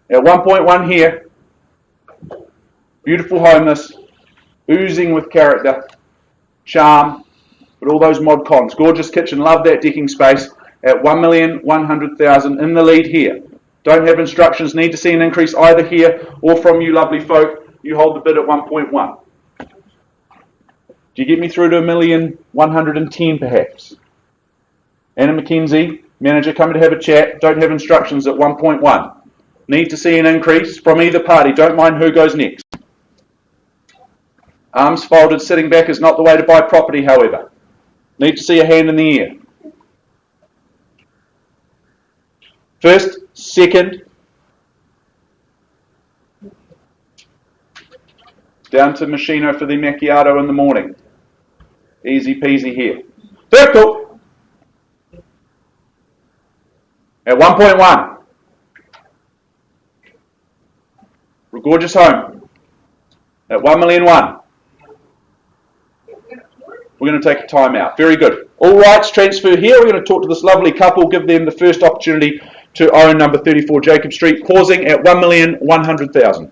At 1.1 here. Beautiful home this. Oozing with character. Charm. But all those mod cons. Gorgeous kitchen. Love that decking space. At $1,100,000 in the lead here. Don't have instructions. Need to see an increase either here or from you lovely folk. You hold the bid at 1.1. Do you get me through to $1,110,000 perhaps? Anna McKenzie, manager, coming to have a chat. Don't have instructions at 1.1. Need to see an increase from either party. Don't mind who goes next. Arms folded, sitting back is not the way to buy property, however. Need to see a hand in the air. First, second. Down to Machino for the macchiato in the morning. Easy peasy here. Third call. At 1.1. A gorgeous home. At $1,001,000. We're going to take a time out. Very good. All rights transfer here. We're going to talk to this lovely couple, give them the first opportunity to own number 34 Jacob Street, pausing at $1,100,000.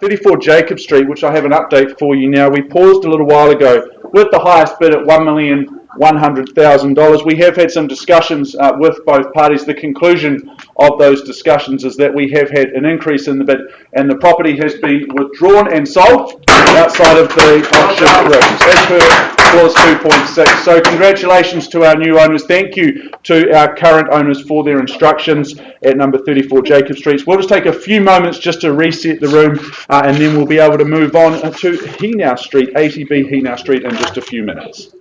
34 Jacob Street, which I have an update for you now. We paused a little while ago with the highest bid at $1,100,000. We have had some discussions with both parties. The conclusion of those discussions is that we have had an increase in the bid, and the property has been withdrawn and sold outside of the auction rooms as per clause 2.6. So congratulations to our new owners. Thank you to our current owners for their instructions at number 34 Jacob Street. We'll just take a few moments just to reset the room, and then we'll be able to move on to Hinau Street, 80B Hinau Street, in just a few minutes.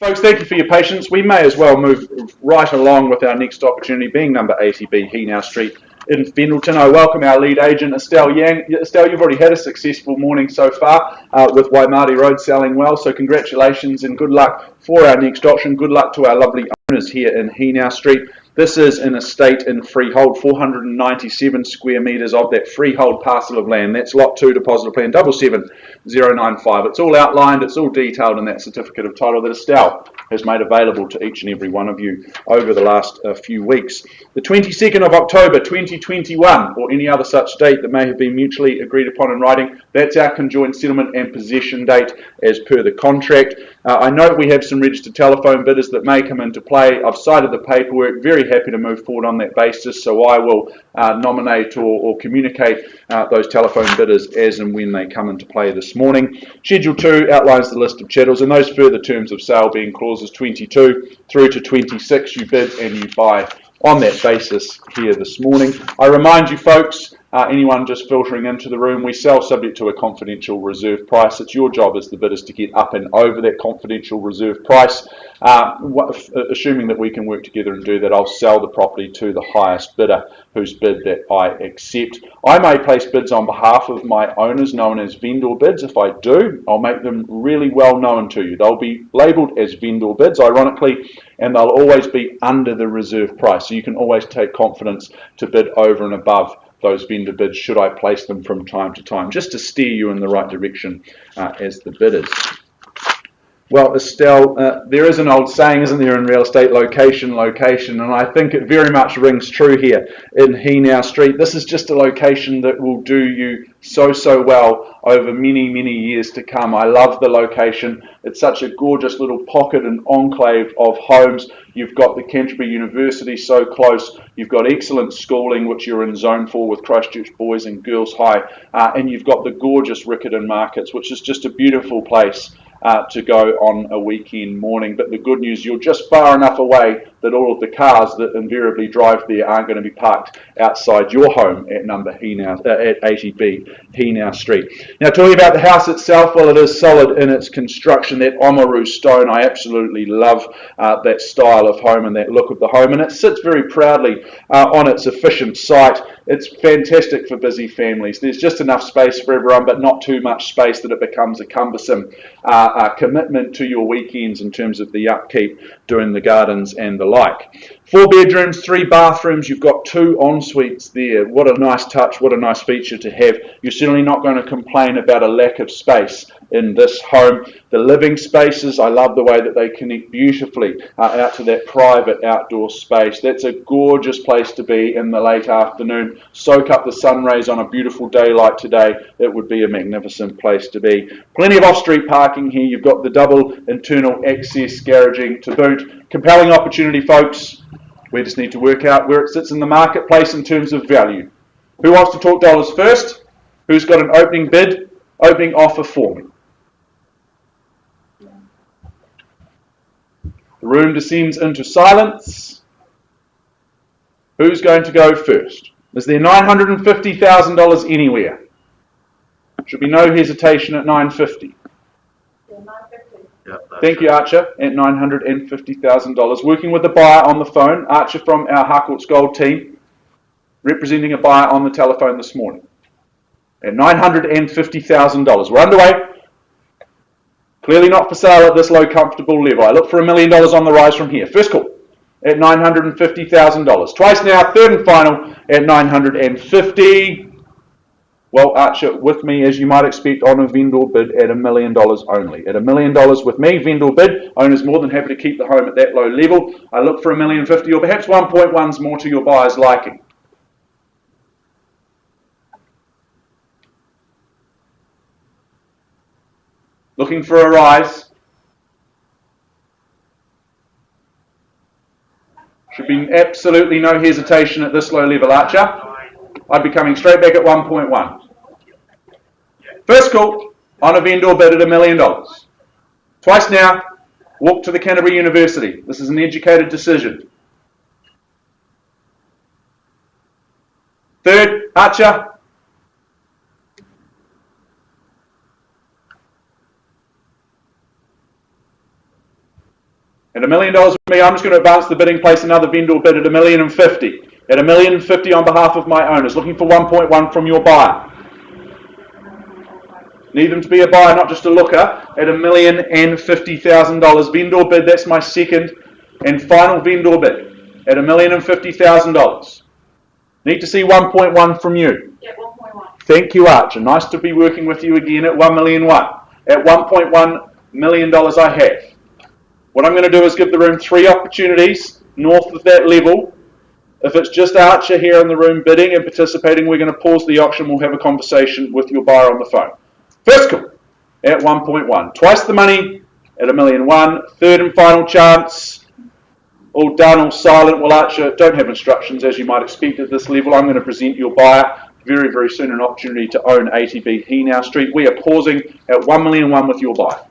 Folks, thank you for your patience. We may as well move right along with our next opportunity, being number 80B Hinau Street in Fendleton. I welcome our lead agent, Estelle Yang. Estelle, you've already had a successful morning so far with Waimairi Road selling well, so congratulations and good luck for our next auction. Good luck to our lovely owners here in Hinau Street. This is an estate in freehold, 497 square metres of that freehold parcel of land. That's Lot 2, Deposit of Plan 77095. It's all outlined, it's all detailed in that certificate of title that Estelle has made available to each and every one of you over the last few weeks. The 22nd of October 2021, or any other such date that may have been mutually agreed upon in writing, that's our conjoined settlement and possession date as per the contract. I note we have some registered telephone bidders that may come into play. I've cited the paperwork, very happy to move forward on that basis, so I will nominate or communicate those telephone bidders as and when they come into play this morning. Schedule 2 outlines the list of chattels and those further terms of sale being clauses 22 through to 26. You bid and you buy on that basis here this morning. I remind you folks, anyone just filtering into the room, we sell subject to a confidential reserve price. It's your job as the bidders to get up and over that confidential reserve price. Assuming that we can work together and do that, I'll sell the property to the highest bidder whose bid that I accept. I may place bids on behalf of my owners known as vendor bids. If I do, I'll make them really well known to you. They'll be labelled as vendor bids, ironically, and they'll always be under the reserve price. So you can always take confidence to bid over and above those vendor bids should I place them from time to time, just to steer you in the right direction as the bidders. Well, Estelle, there is an old saying, isn't there, in real estate, location, location, and I think it very much rings true here in Hinau Street. This is just a location that will do you so well over many years to come. I love the location. It's such a gorgeous little pocket and enclave of homes. You've got the Canterbury University so close. You've got excellent schooling, which you're in Zone 4 with Christchurch Boys and Girls High, and you've got the gorgeous Riccarton Markets, which is just a beautiful place to go on a weekend morning. But the good news, you're just far enough away that all of the cars that invariably drive there aren't going to be parked outside your home at number Hinau, at 80B Hinau Street. Now, talking about the house itself, well, it is solid in its construction. That Oamaru stone, I absolutely love that style of home and that look of the home, and it sits very proudly on its efficient site. It's fantastic for busy families. There's just enough space for everyone, but not too much space that it becomes a cumbersome commitment to your weekends in terms of the upkeep, doing the gardens and the like. 4 bedrooms, 3 bathrooms, you've got 2 en-suites there. What a nice touch, what a nice feature to have. You're certainly not going to complain about a lack of space in this home. The living spaces, I love the way that they connect beautifully out to that private outdoor space. That's a gorgeous place to be in the late afternoon. Soak up the sun rays on a beautiful day like today. It would be a magnificent place to be. Plenty of off-street parking here. You've got the double internal access garaging to boot. Compelling opportunity, folks. We just need to work out where it sits in the marketplace in terms of value. Who wants to talk dollars first? Who's got an opening bid, opening offer for me? The room descends into silence. Who's going to go first? Is there $950,000 anywhere? Should be no hesitation at $950,000. Yep, that's Thank you, Archer, at $950,000. Working with the buyer on the phone, Archer from our Harcourts Gold team, representing a buyer on the telephone this morning. At $950,000. We're underway. Clearly not for sale at this low comfortable level. I look for $1 million on the rise from here. First call at $950,000. Twice now, third and final at $950,000. Well, Archer, with me, as you might expect, on a vendor bid at $1 million only. At $1 million with me, vendor bid, owner's more than happy to keep the home at that low level. I look for $1,050,000 or perhaps 1.1's more to your buyer's liking. Looking for a rise. Should be absolutely no hesitation at this low level, Archer. I'd be coming straight back at 1.1. First call on a vendor bid at $1 million. Twice now, walk to the Canterbury University. This is an educated decision. Third, Archer. At $1 million with me, I'm just going to advance the bidding, place another vendor bid at $1,050,000. At $1,050,000 on behalf of my owners, looking for 1.1 from your buyer. Need them to be a buyer, not just a looker. At $1,050,000 vendor bid, that's my second and final vendor bid. At $1,050,000. Need to see 1.1 from you. Yeah, 1.1. Thank you, Archer. Nice to be working with you again at $1,001,000. At $1.1 million I have. What I'm going to do is give the room 3 opportunities north of that level. If it's just Archer here in the room bidding and participating, we're going to pause the auction. We'll have a conversation with your buyer on the phone. First call at 1.1. Twice the money at $1,001,000. Third and final chance. All done, all silent. Well, Archer, don't have instructions as you might expect at this level. I'm going to present your buyer very, very soon an opportunity to own ATB Hinau Street. We are pausing at $1,001,000 with your buyer.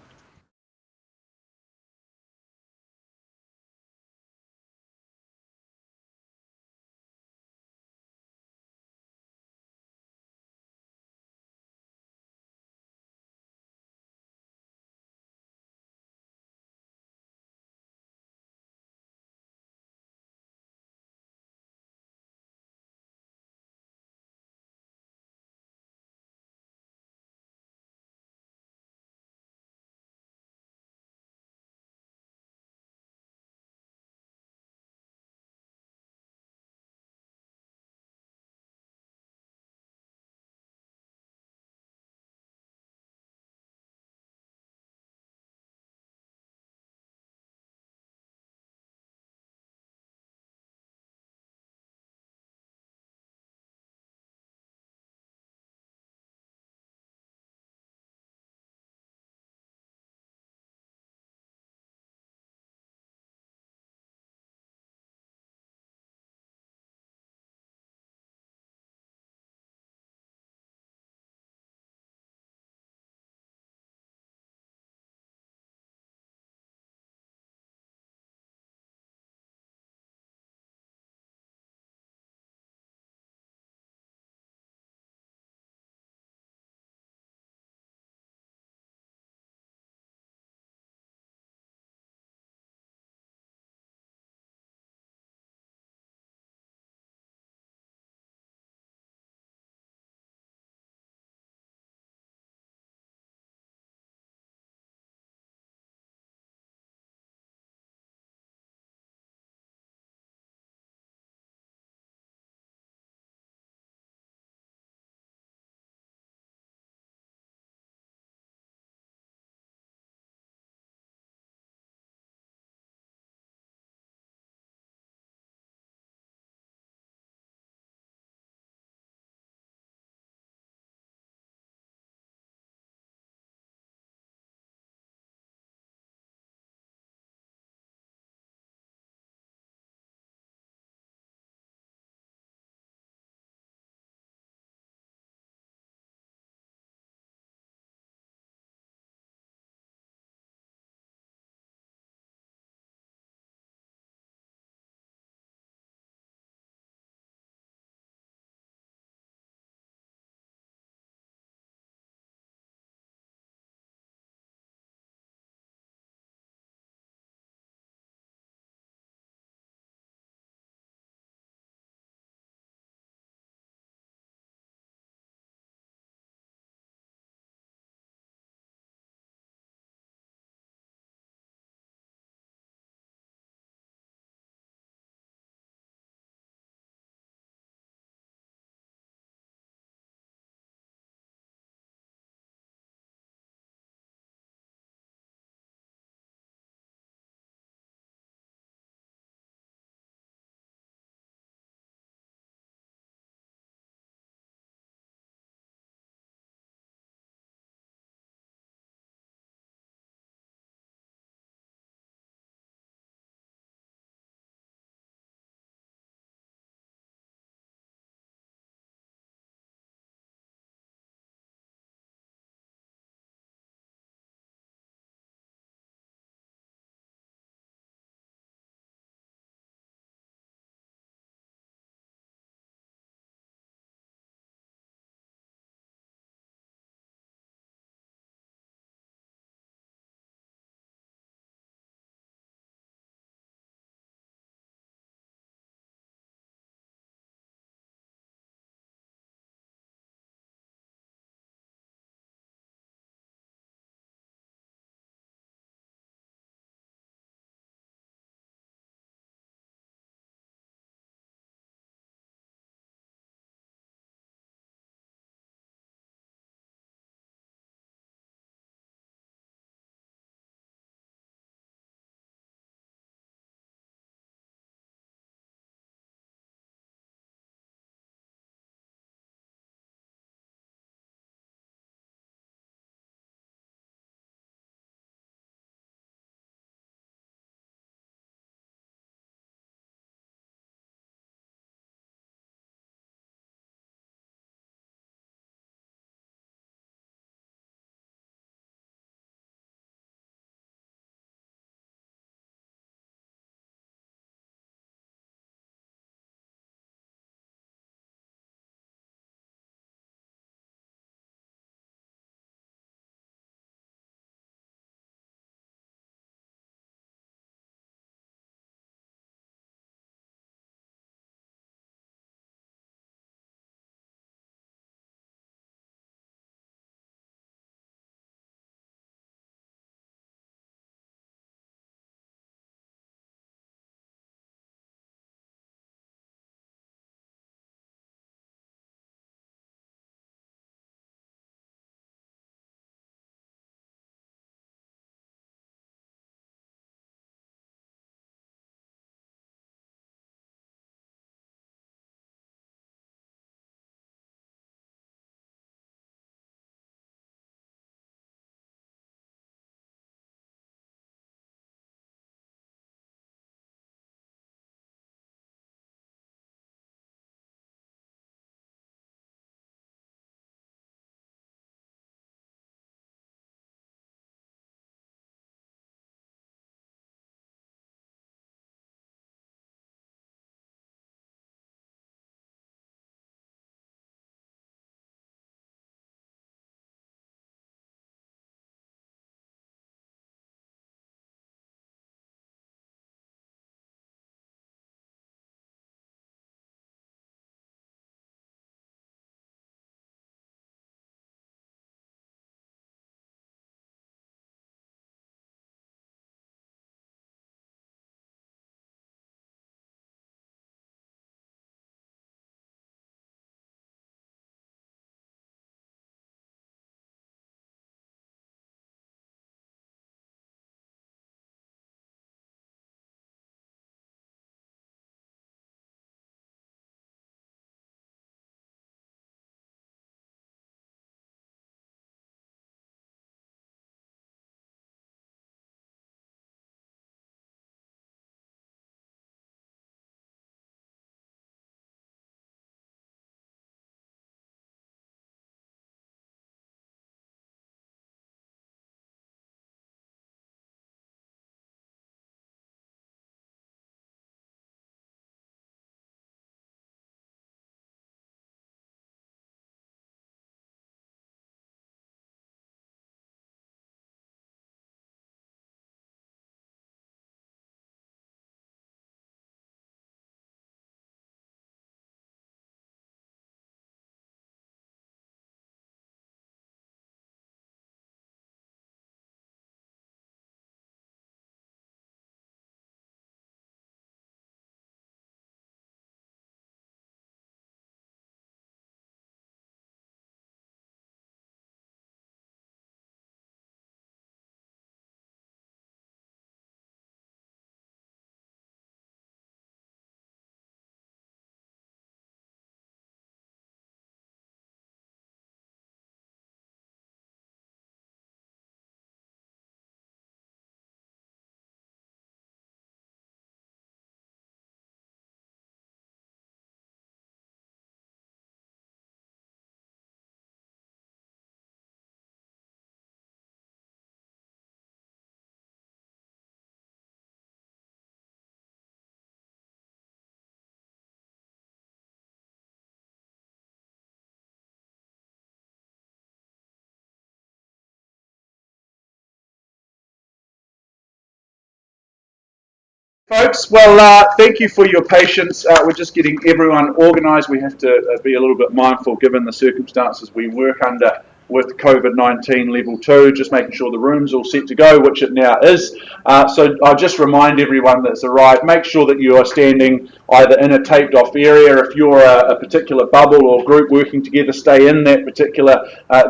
Folks, well, thank you for your patience. We're just getting everyone organised. We have to be a little bit mindful given the circumstances we work under with COVID-19 level 2, just making sure the room's all set to go, which it now is. So I'll just remind everyone that's arrived, make sure that you are standing either in a taped off area. If you're a particular bubble or group working together, stay in that particular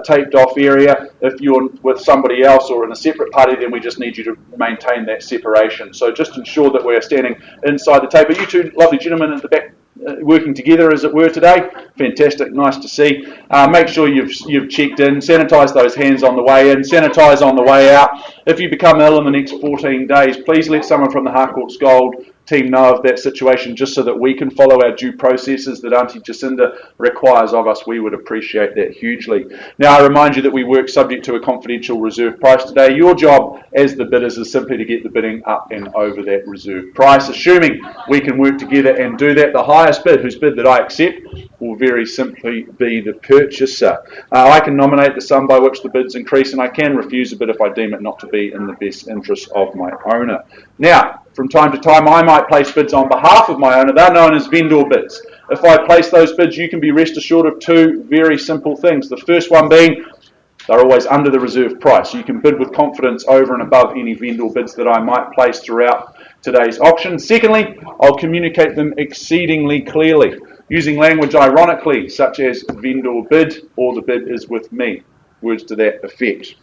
taped off area. If you're with somebody else or in a separate party, then we just need you to maintain that separation. So just ensure that we're standing inside the tape. Are you two lovely gentlemen at the back working together, as it were, today? Fantastic, nice to see. Make sure you've checked in, sanitise those hands on the way in, sanitise on the way out. If you become ill in the next 14 days, please let someone from the Harcourts Gold team know of that situation, just so that we can follow our due processes that Auntie Jacinda requires of us. We would appreciate that hugely. Now, I remind you that we work subject to a confidential reserve price today. Your job as the bidders is simply to get the bidding up and over that reserve price. Assuming we can work together and do that, the highest bid, whose bid that I accept, will very simply be the purchaser. I can nominate the sum by which the bids increase, and I can refuse a bid if I deem it not to be in the best interest of my owner. Now, from time to time, I might place bids on behalf of my owner. They're known as vendor bids. If I place those bids, you can be rest assured of two very simple things. The first one being, they're always under the reserve price. You can bid with confidence over and above any vendor bids that I might place throughout today's auction. Secondly, I'll communicate them exceedingly clearly, using language ironically, such as vendor bid or the bid is with me. Words to that effect.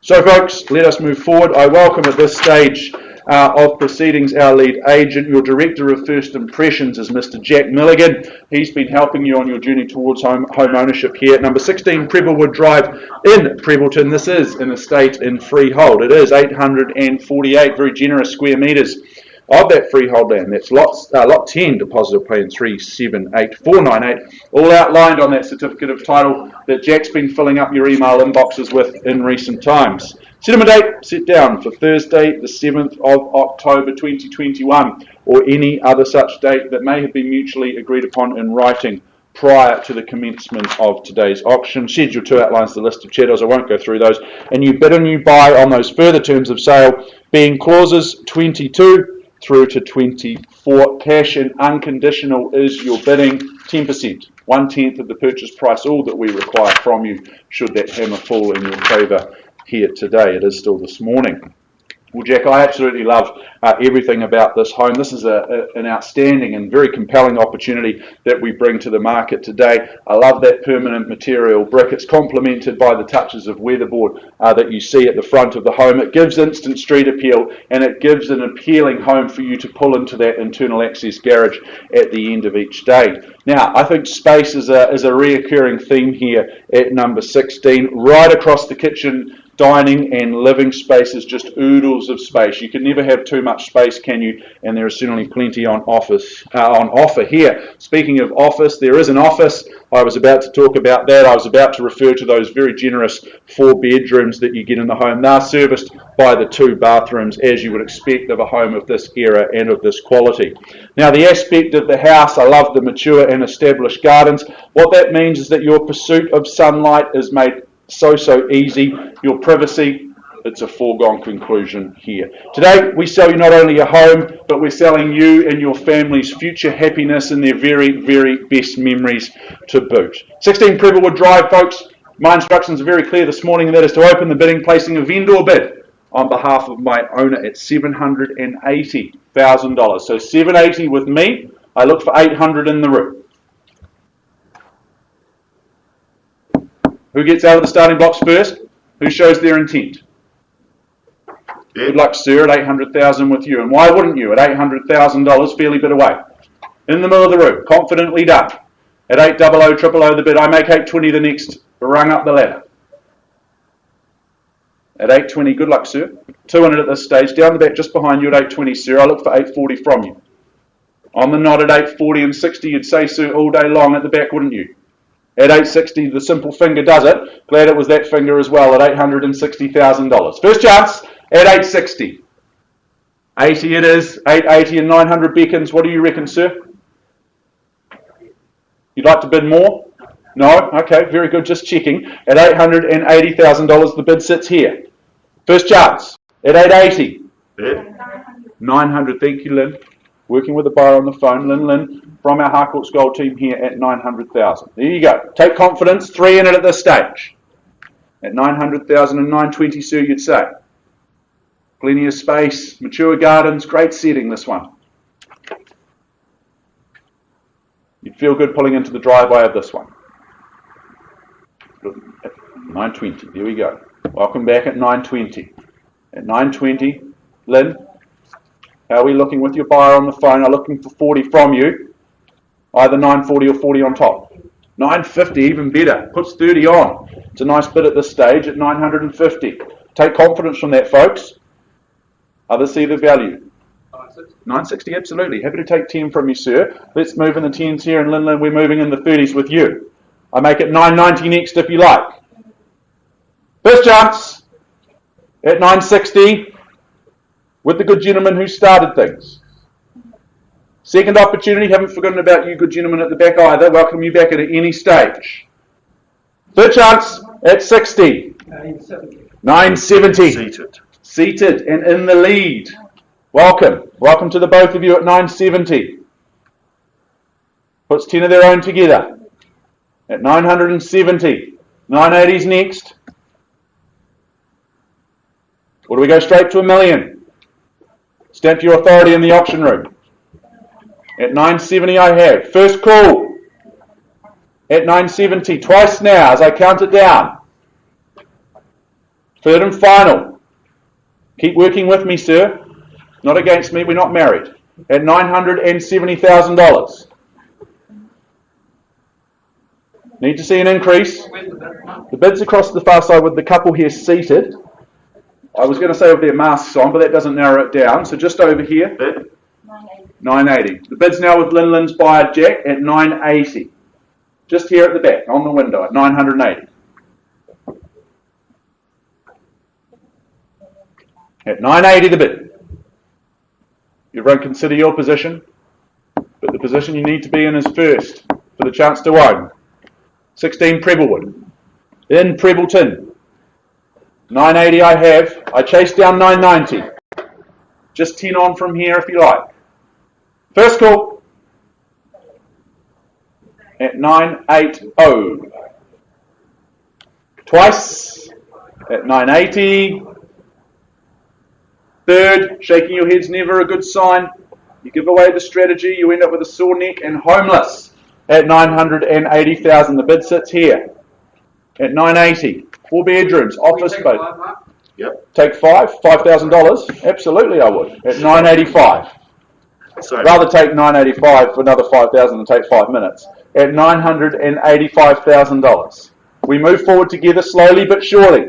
So folks, let us move forward. I welcome at this stage of proceedings our lead agent. Your Director of First Impressions is Mr. Jack Milligan. He's been helping you on your journey towards home ownership here at number 16 Prebblewood Drive in Prebbleton. This is an estate in freehold. It is 848 very generous square metres of that freehold land. That's lot 10, deposit of plan 378498, all outlined on that certificate of title that Jack's been filling up your email inboxes with in recent times. Settlement date set down for Thursday, the 7th of October 2021, or any other such date that may have been mutually agreed upon in writing prior to the commencement of today's auction. Schedule 2 outlines the list of chattels. I won't go through those. And you bid and you buy on those further terms of sale, being clauses 22 through to 24. Cash and unconditional is your bidding. 10%, 1/10 of the purchase price, all that we require from you, should that hammer fall in your favour here today. It is still this morning. Well, Jack, I absolutely love everything about this home. This is an outstanding and very compelling opportunity that we bring to the market today. I love that permanent material brick. It's complemented by the touches of weatherboard that you see at the front of the home. It gives instant street appeal, and it gives an appealing home for you to pull into that internal access garage at the end of each day. Now, I think space is a reoccurring theme here at number 16. Right across the kitchen, dining and living spaces, just oodles of space. You can never have too much space, can you? And there is certainly plenty on offer here. Speaking of office, there is an office. I was about to talk about that. I was about to refer to those very generous 4 bedrooms that you get in the home. They're serviced by the 2 bathrooms, as you would expect of a home of this era and of this quality. Now, the aspect of the house, I love the mature and established gardens. What that means is that your pursuit of sunlight is made so easy. Your privacy, it's a foregone conclusion here. Today, we sell you not only a home, but we're selling you and your family's future happiness and their very, very best memories to boot. 16 Prebblewood Drive, folks. My instructions are very clear this morning, and that is to open the bidding, placing a vendor bid on behalf of my owner at $780,000. So $780 with me. I look for 800 in the room. Who gets out of the starting blocks first? Who shows their intent? Yeah. Good luck, sir, at 800,000 with you. And why wouldn't you at $800,000, fairly bit away? In the middle of the room, confidently done. At 800, 000 the bid, I make 820 the next rung up the ladder. At 820, good luck, sir. 200 at this stage, down the back just behind you at 820, sir. I look for 840 from you. On the nod at 840 and 60, you'd say, sir, all day long at the back, wouldn't you? At 860, the simple finger does it. Glad it was that finger as well at $860,000. First chance at 860. 80 it is. 880 and 900 beckons. What do you reckon, sir? You'd like to bid more? No? Okay, very good. Just checking. At $880,000, the bid sits here. First chance at 880. Yeah. 900. Thank you, Lynn. Working with the buyer on the phone. Lynn, from our Harcourts Gold team here at 900,000. There you go. Take confidence. 3 in it at this stage. At 900,000 and 920, sir, you'd say. Plenty of space. Mature gardens. Great setting, this one. You'd feel good pulling into the driveway of this one. 920. There we go. Welcome back at 920. At 920, Lynn, how are we looking with your buyer on the phone? I'm looking for 40 from you. Either 940 or 40 on top. 950, even better. Puts 30 on. It's a nice bid at this stage at 950. Take confidence from that, folks. Others see the value. 960, absolutely. Happy to take 10 from you, sir. Let's move in the 10s here, and Lynn, we're moving in the 30s with you. I make it 990 next if you like. First chance at 960 with the good gentleman who started things. Second opportunity, haven't forgotten about you good gentlemen at the back either. Welcome you back at any stage. Third chance at 60. 970. Seated and in the lead. Welcome. Welcome to the both of you at 970. Puts 10 of their own together. At 970. 980's next. Or do we go straight to $1 million? Stamp your authority in the auction room. At 970 I have. First call. At 970. Twice now as I count it down. Third and final. Keep working with me, sir. Not against me. We're not married. At $970,000. Need to see an increase. The bid's across the far side with the couple here seated. I was going to say with their masks on, but that doesn't narrow it down. So just over here. 980. The bid's now with Lynn's buyer Jack at 980. Just here at the back, on the window at 980. At 980 the bid. Everyone consider your position, but the position you need to be in is first for the chance to own. 16 Prebblewood. In Prebbleton. 980 I have. I chase down 990. Just 10 on from here if you like. First call. At 980. Twice. At 980. Third, shaking your head's never a good sign. You give away the strategy, you end up with a sore neck and homeless. At 980,000, the bid sits here. At 980, 4 bedrooms, office space. Yep. Take $5,000? Absolutely I would. At 985. Sorry. Rather take 985 for another 5,000 than take 5 minutes. At $985,000. We move forward together slowly but surely.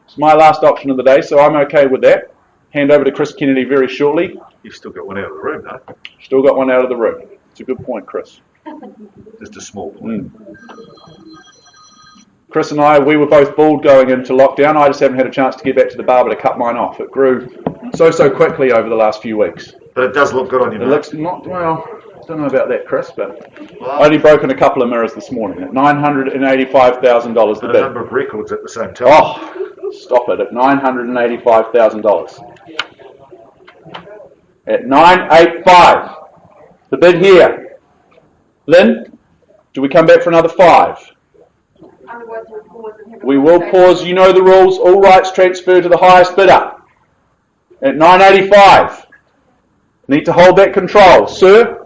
It's my last auction of the day, so I'm okay with that. Hand over to Chris Kennedy very shortly. You've still got one out of the room, though. Still got one out of the room. It's a good point, Chris. Just a small point. Chris and I, we were both bald going into lockdown. I just haven't had a chance to get back to the barber to cut mine off. It grew so quickly over the last few weeks. But it does look good on you, It mate. looks not, well, I don't know about that, Chris, but I only broken a couple of mirrors this morning at $985,000 the And a bid. number of records at the same time. Oh, stop it, at $985,000. At 985, the bid here. Lynn, do we come back for another 5? We will pause. You know the rules. All rights transfer to the highest bidder. At 985. Need to hold that control. Sir?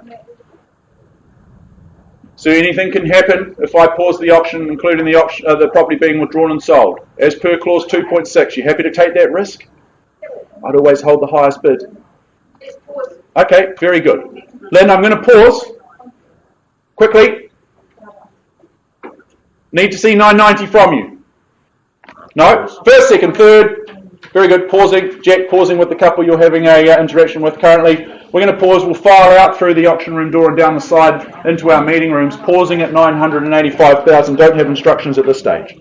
So anything can happen if I pause the auction, including the auction, the property being withdrawn and sold. As per clause 2.6, you happy to take that risk? I'd always hold the highest bid. Okay, very good. Lynn, I'm going to pause. Quickly. Need to see 990 from you. No? First, second, third. Very good. Pausing. Jack pausing with the couple you're having a interaction with currently. We're going to pause. We'll file out through the auction room door and down the side into our meeting rooms. Pausing at 985,000. Don't have instructions at this stage.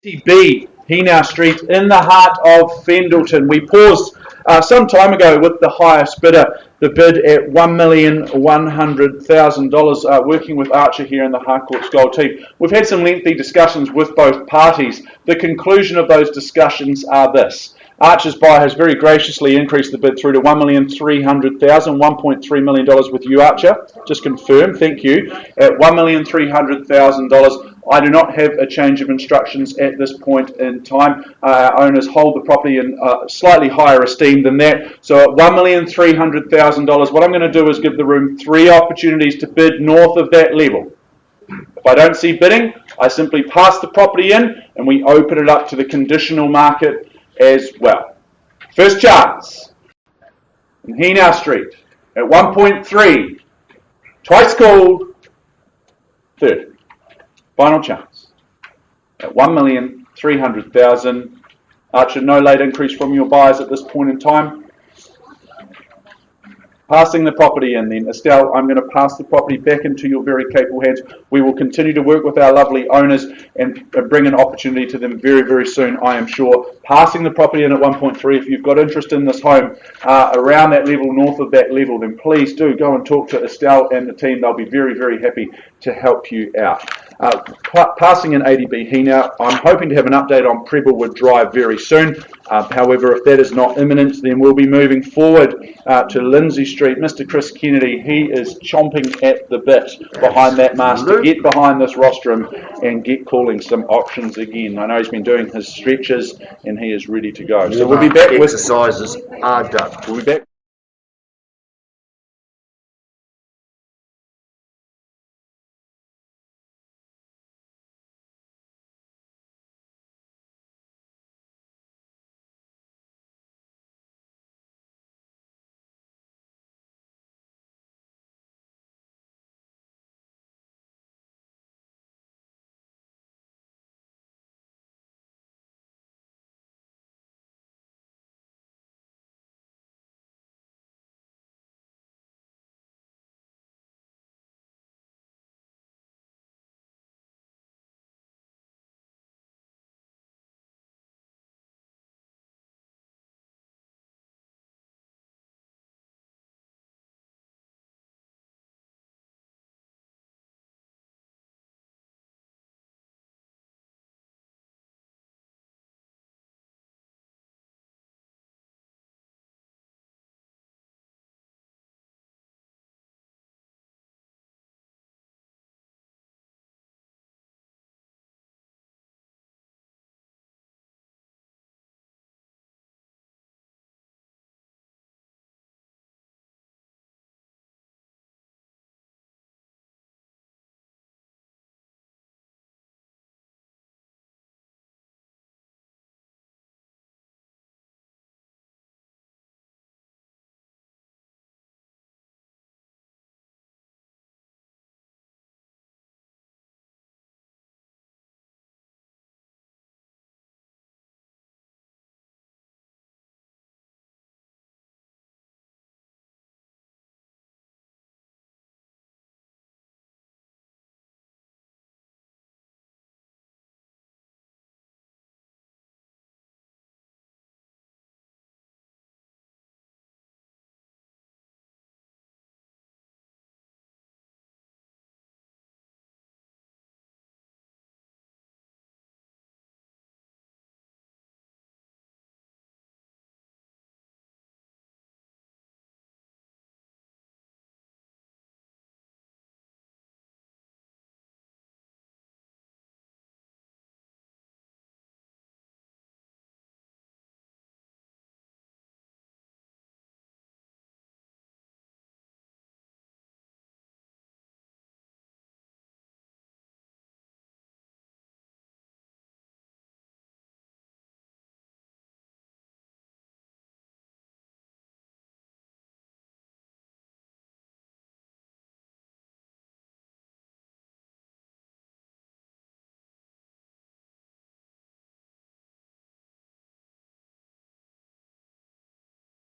B, Hinau Street, in the heart of Fendleton. We paused some time ago with the highest bidder, the bid at $1,100,000, working with Archer here in the Harcourts Gold team. We've had some lengthy discussions with both parties. The conclusion of those discussions are this. Archer's buyer has very graciously increased the bid through to $1,300,000, $1.3 million with you, Archer. Just confirm, thank you. At $1,300,000. I do not have a change of instructions at this point in time. Our owners hold the property in slightly higher esteem than that. So at $1,300,000, what I'm going to do is give the room 3 opportunities to bid north of that level. If I don't see bidding, I simply pass the property in and we open it up to the conditional market as well. First chance in Hinau Street at 1.3, twice called, third. Final chance at $1,300,000. Archer, no late increase from your buyers at this point in time. Passing the property in then. Estelle, I'm going to pass the property back into your very capable hands. We will continue to work with our lovely owners and bring an opportunity to them very, very soon, I am sure. Passing the property in at 1.3, if you've got interest in this home around that level, north of that level, then please do go and talk to Estelle and the team. They'll be very, very happy to help you out. Passing in 80B Hinau, I'm hoping to have an update on Prebblewood Drive very soon. However, if that is not imminent, then we'll be moving forward to Lindsay Street. Mr. Chris Kennedy, he is chomping at the bit behind that mast to get behind this rostrum and get calling some options again. I know he's been doing his stretches and he is ready to go. So we'll be back with exercises are done. We'll be back.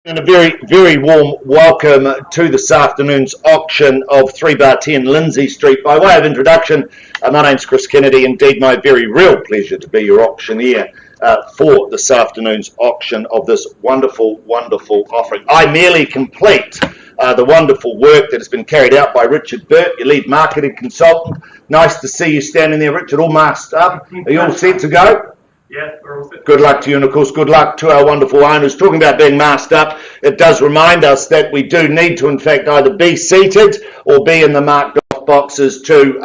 And a very, very warm welcome to this afternoon's auction of 3/10 Lindsay Street. By way of introduction, my name's Chris Kennedy. Indeed, my very real pleasure to be your auctioneer for this afternoon's auction of this wonderful, wonderful offering. I merely complete the wonderful work that has been carried out by Richard Burt, your lead marketing consultant. Nice to see you standing there, Richard, all masked up. Are you all set to go? Yeah, we're all set. Good luck to you, and of course good luck to our wonderful owners. Talking about being masked up, it does remind us that we do need to in fact either be seated or be in the marked off boxes to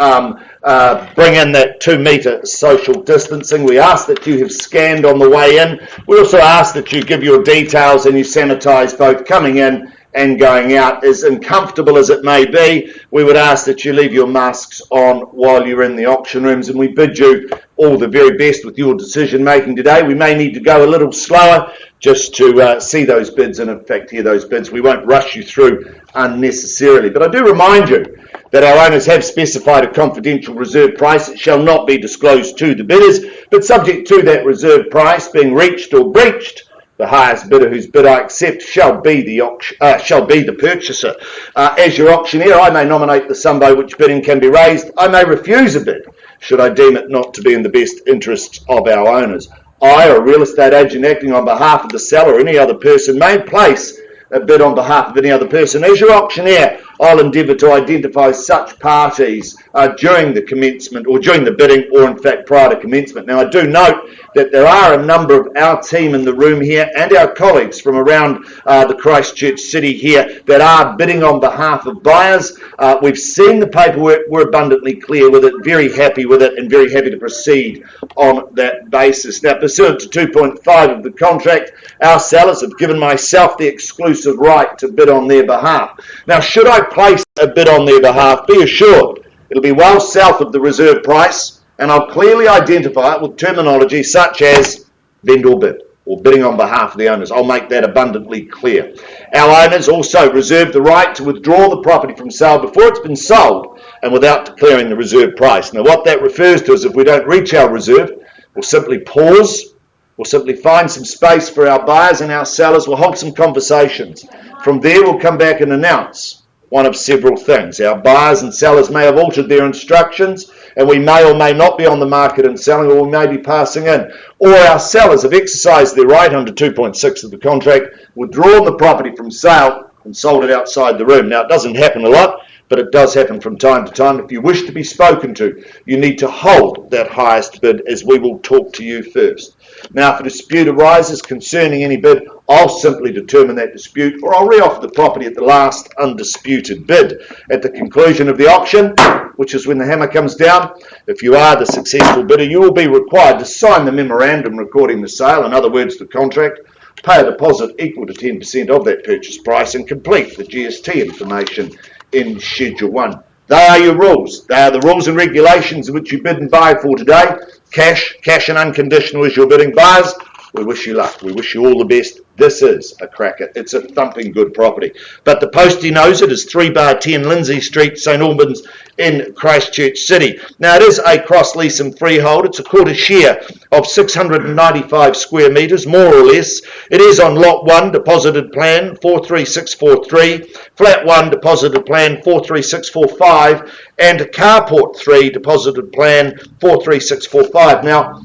bring in that 2 metre social distancing. We ask that you have scanned on the way in. We also ask that you give your details and you sanitise both coming in and going out. As uncomfortable as it may be, we would ask that you leave your masks on while you're in the auction rooms, and we bid you all the very best with your decision making today. We may need to go a little slower just to see those bids and in fact hear those bids. We won't rush you through unnecessarily, but I do remind you that our owners have specified a confidential reserve price. It shall not be disclosed to the bidders, but subject to that reserve price being reached or breached, the highest bidder whose bid I accept shall be the purchaser. As your auctioneer, I may nominate the sum by which bidding can be raised. I may refuse a bid should I deem it not to be in the best interests of our owners. I, or a real estate agent acting on behalf of the seller or any other person, may place a bid on behalf of any other person. As your auctioneer, I'll endeavour to identify such parties during the commencement or during the bidding or in fact prior to commencement. Now I do note that there are a number of our team in the room here and our colleagues from around the Christchurch city here that are bidding on behalf of buyers. We've seen the paperwork, we're abundantly clear with it, very happy with it and very happy to proceed on that basis. Now pursuant to 2.5 of the contract, our sellers have given myself the exclusive right to bid on their behalf. Now should I place a bid on their behalf, be assured it'll be well south of the reserve price, and I'll clearly identify it with terminology such as vendor bid or bidding on behalf of the owners. I'll make that abundantly clear. Our owners also reserve the right to withdraw the property from sale before it's been sold and without declaring the reserve price. Now what that refers to is if we don't reach our reserve, we'll simply pause, we'll simply find some space for our buyers and our sellers, we'll hold some conversations. From there we'll come back and announce one of several things. Our buyers and sellers may have altered their instructions and we may or may not be on the market and selling, or we may be passing in. Or our sellers have exercised their right under 2.6 of the contract, withdrawn the property from sale and sold it outside the room. Now it doesn't happen a lot, but it does happen from time to time. If you wish to be spoken to, you need to hold that highest bid as we will talk to you first. Now if a dispute arises concerning any bid, I'll simply determine that dispute, or I'll re-offer the property at the last undisputed bid. At the conclusion of the auction, which is when the hammer comes down, if you are the successful bidder, you will be required to sign the memorandum recording the sale, in other words the contract, pay a deposit equal to 10% of that purchase price and complete the GST information in Schedule 1. They are your rules. They are the rules and regulations in which you bid and buy for today. Cash and unconditional is your bidding. Buyers, we wish you luck. We wish you all the best. This is a cracker. It's a thumping good property. But the postie knows it is 3/10 Lindsay Street, St Albans in Christchurch City. Now it is a cross lease and freehold. It's a quarter share of 695 square metres, more or less. It is on Lot 1, deposited plan 43643, Flat 1, deposited plan 43645, and Carport 3, deposited plan 43645. Now,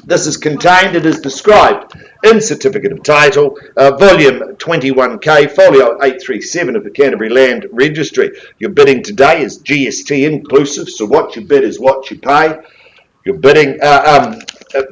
this is contained, it is described in Certificate of Title, Volume 21K, Folio 837 of the Canterbury Land Registry. Your bidding today is GST inclusive, so what you bid is what you pay. Your bidding,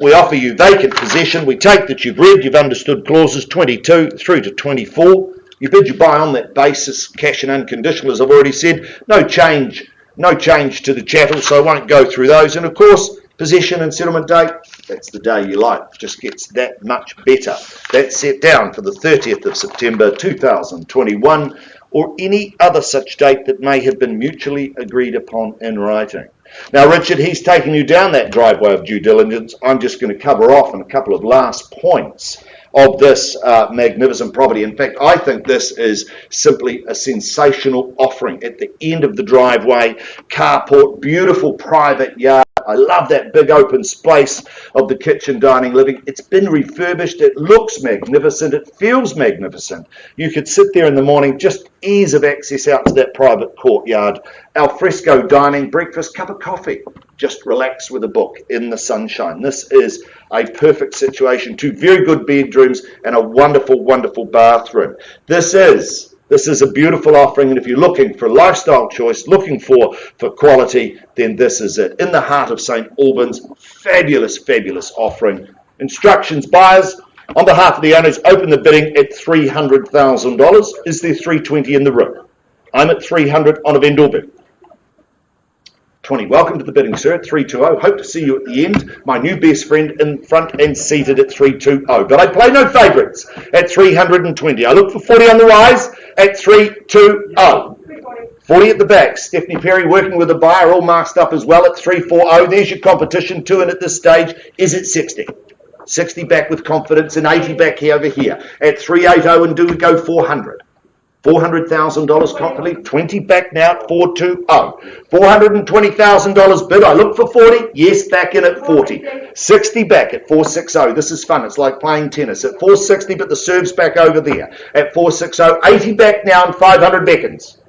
we offer you vacant possession. We take that you've read, you've understood clauses 22 through to 24. You bid, you buy on that basis, cash and unconditional, as I've already said. No change to the chattel, so I won't go through those. And of course, possession and settlement date, that's the day you like, just gets that much better. That's set down for the 30th of September 2021 or any other such date that may have been mutually agreed upon in writing. Now Richard, he's taken you down that driveway of due diligence. I'm just going to cover off on a couple of last points of this magnificent property. In fact, I think this is simply a sensational offering. At the end of the driveway, carport, beautiful private yard. I love that big open space of the kitchen, dining, living. It's been refurbished. It looks magnificent. It feels magnificent. You could sit there in the morning, just ease of access out to that private courtyard. Al fresco dining, breakfast, cup of coffee. Just relax with a book in the sunshine. This is a perfect situation. 2 very good bedrooms and a wonderful, wonderful bathroom. This is a beautiful offering, and if you're looking for a lifestyle choice, looking for quality, then this is it. In the heart of St Albans, fabulous, fabulous offering. Instructions, buyers, on behalf of the owners, open the bidding at $300,000. Is there 320 in the room? I'm at 300 on a vendor bid. 20. Welcome to the bidding, sir, at 320. Hope to see you at the end. My new best friend in front and seated at 320. But I play no favourites at 320. I look for 40 on the rise at 320. 40 at the back. Stephanie Perry working with the buyer, all masked up as well at 340. There's your competition. 2 in at this stage is at 60. 60 back with confidence and 80 back here over here at 380. And do we go 400? $400,000 confidently, 20 back now at 420. $420,000 bid. I look for 40. Yes, back in at 40. 60 back at 460. This is fun. It's like playing tennis. At 460, but the serve's back over there. At 460. 80 back now and 500 beckons.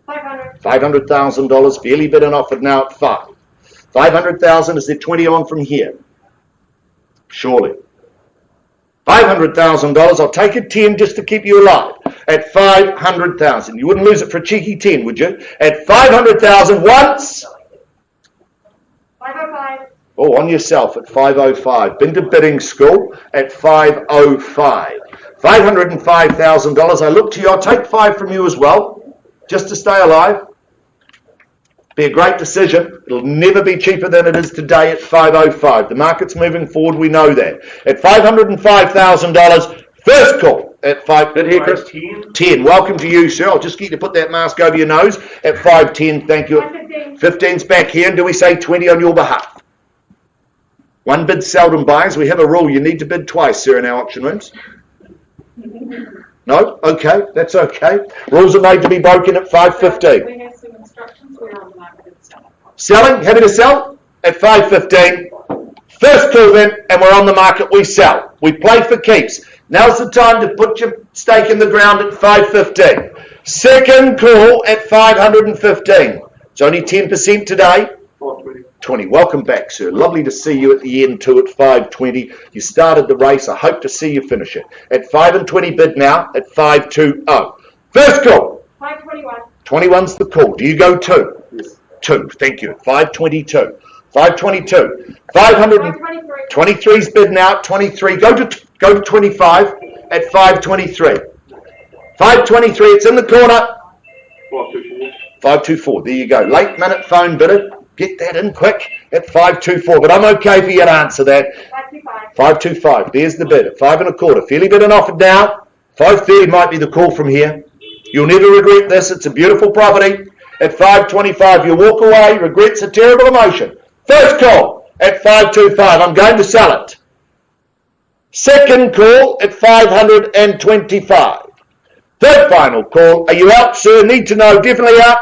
500. $500,000 fairly bid and offered now at 5. 500,000. Is there 20 on from here? Surely. $500,000. I'll take a 10 just to keep you alive. At 500,000. You wouldn't lose it for a cheeky 10, would you? At 500,000 once. 505. Oh, on yourself at 505. Been to bidding school at 505. $505,000. I look to you. I'll take 5 from you as well, just to stay alive. Be a great decision. It'll never be cheaper than it is today at 505. The market's moving forward. We know that. At $505,000, first call at 5. Good here, Chris. 10. Welcome to you, sir. I'll just get you to put that mask over your nose at 510. Thank you. 15's back here. And do we say 20 on your behalf? One bid seldom buys. We have a rule. You need to bid twice, sir, in our auction rooms. No? Okay. That's okay. Rules are made to be broken at 5:15. We have some instructions. We're on the market and selling. Selling? Happy to sell? At 5:15. First call then, and we're on the market. We sell. We play for keeps. Now's the time to put your stake in the ground at 5:15. Second call at 515. It's only 10% today. 20. Welcome back, sir. Lovely to see you at the end too at 5:20. You started the race. I hope to see you finish it. At 5:20 bid now at 520. First call. 521. 21's the call. Do you go 2? Yes. 2. Thank you. 522. 522. 523's bid now at 23. Go to 25 at 523. 523. It's in the corner. 524. There you go. Late minute phone bidder. Get that in quick at 524. But I'm okay for you to answer that. 525. 525. There's the bid at 5 1/4. Fairly bid and offered now. 530 might be the call from here. You'll never regret this. It's a beautiful property. At 525, you walk away. Regret's a terrible emotion. First call at 525. I'm going to sell it. Second call at 525. Third final call. Are you out, sir? Need to know. Definitely out.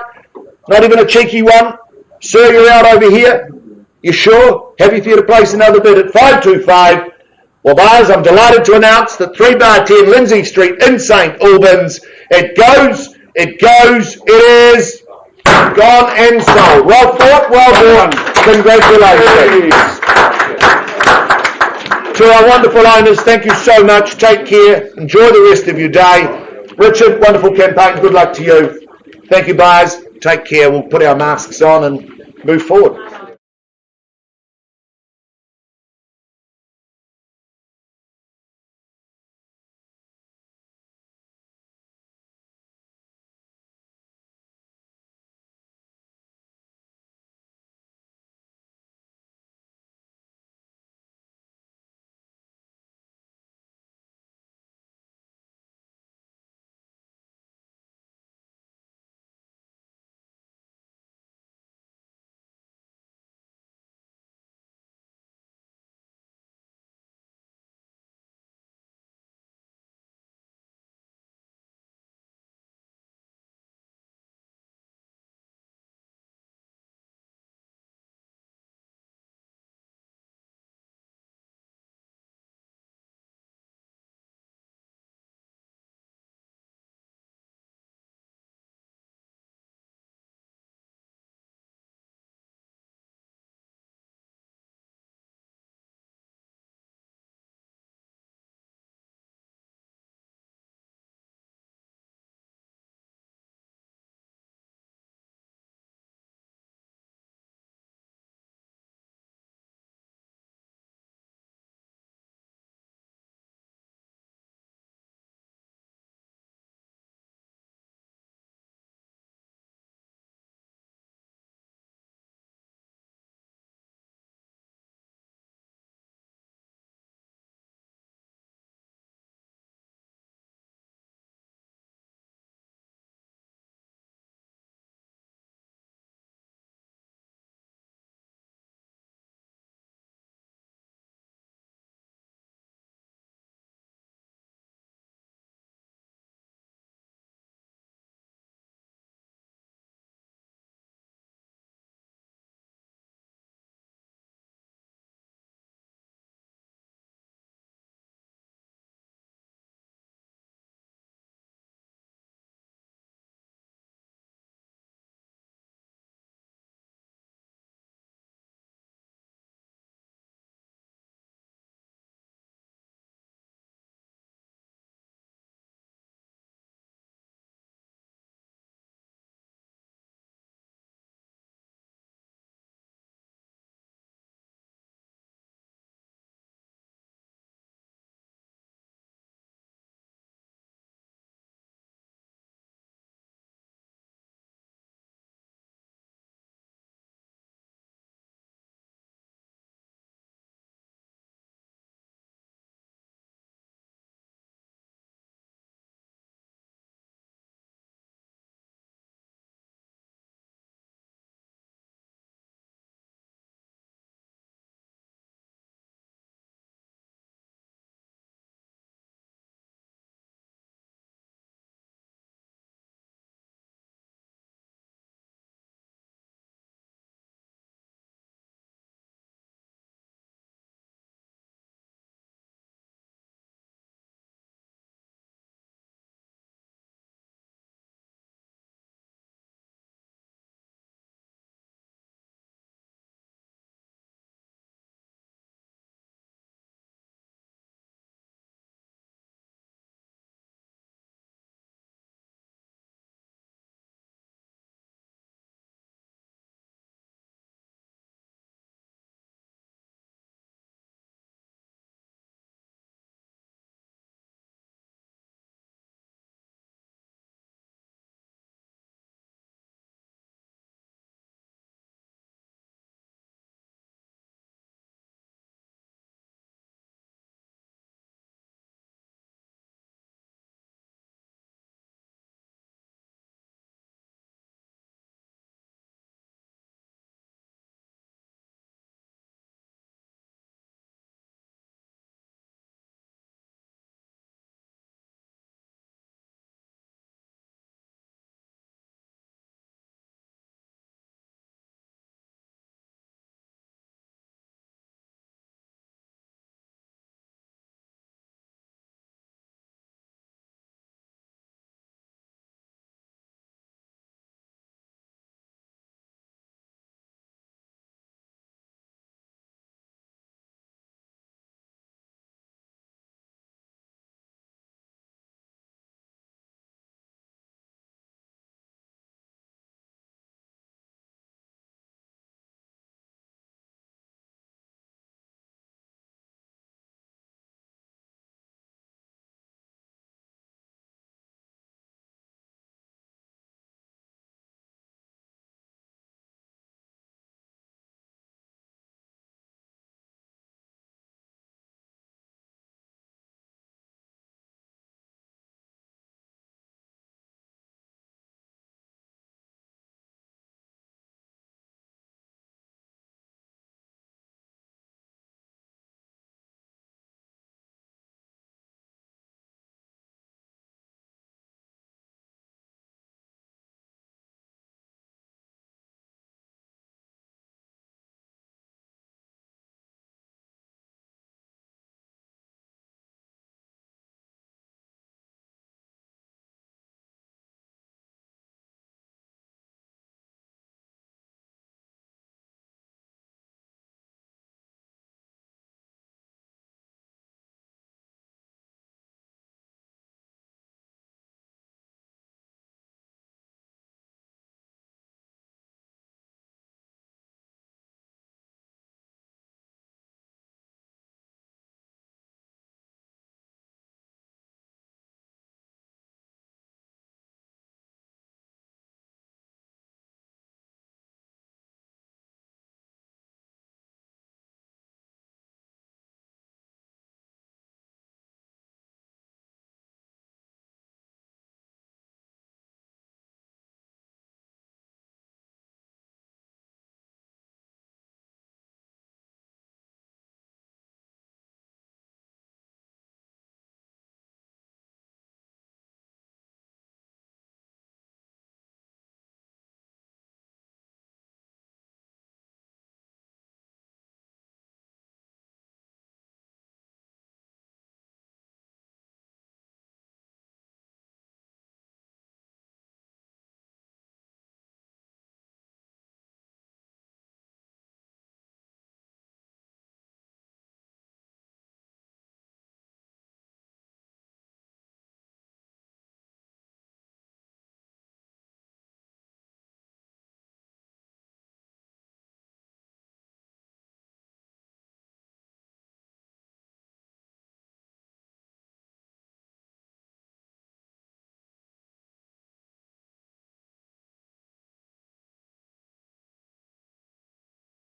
Not even a cheeky one. Sir, you're out over here. You sure? Happy for you to place another bid at 525. Well, buyers, I'm delighted to announce that 3/10 Lindsay Street in St Albans. It goes, it is gone and sold. Well fought, well done. Congratulations. To our wonderful owners, thank you so much. Take care. Enjoy the rest of your day. Richard, wonderful campaign. Good luck to you. Thank you, buyers. Take care. We'll put our masks on and move forward.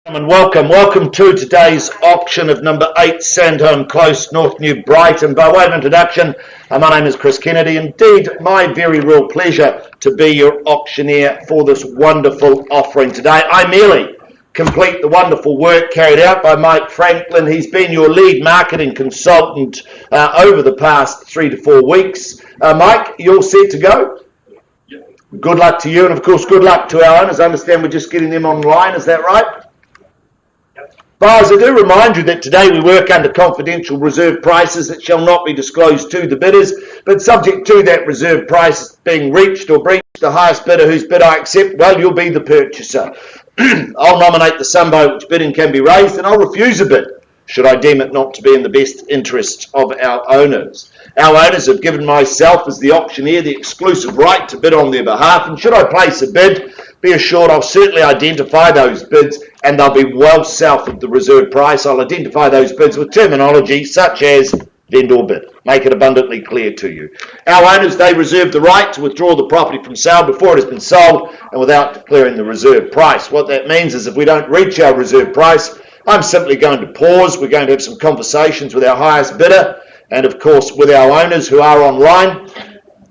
And welcome to today's auction of number 8 Sandholm Close, North New Brighton. By way of introduction, my name is Chris Kennedy. Indeed, my very real pleasure to be your auctioneer for this wonderful offering today. I merely complete the wonderful work carried out by Mike Franklin. He's been your lead marketing consultant over the past 3 to 4 weeks. Mike, you're set to go? Good luck to you, and of course good luck to our owners. I understand we're just getting them online, is that right? Buyers, I do remind you that today we work under confidential reserve prices that shall not be disclosed to the bidders, but subject to that reserve price being reached or breached, the highest bidder whose bid I accept, well, you'll be the purchaser. I'll nominate the sum by which bidding can be raised, and I'll refuse a bid should I deem it not to be in the best interests of our owners. Our owners have given myself as the auctioneer the exclusive right to bid on their behalf, and should I place a bid, be assured I'll certainly identify those bids, and they'll be well south of the reserve price. I'll identify those bids with terminology such as vendor bid. Make it abundantly clear to you. Our owners, they reserve the right to withdraw the property from sale before it has been sold and without declaring the reserve price. What that means is if we don't reach our reserve price, I'm simply going to pause. We're going to have some conversations with our highest bidder and, of course, with our owners who are online.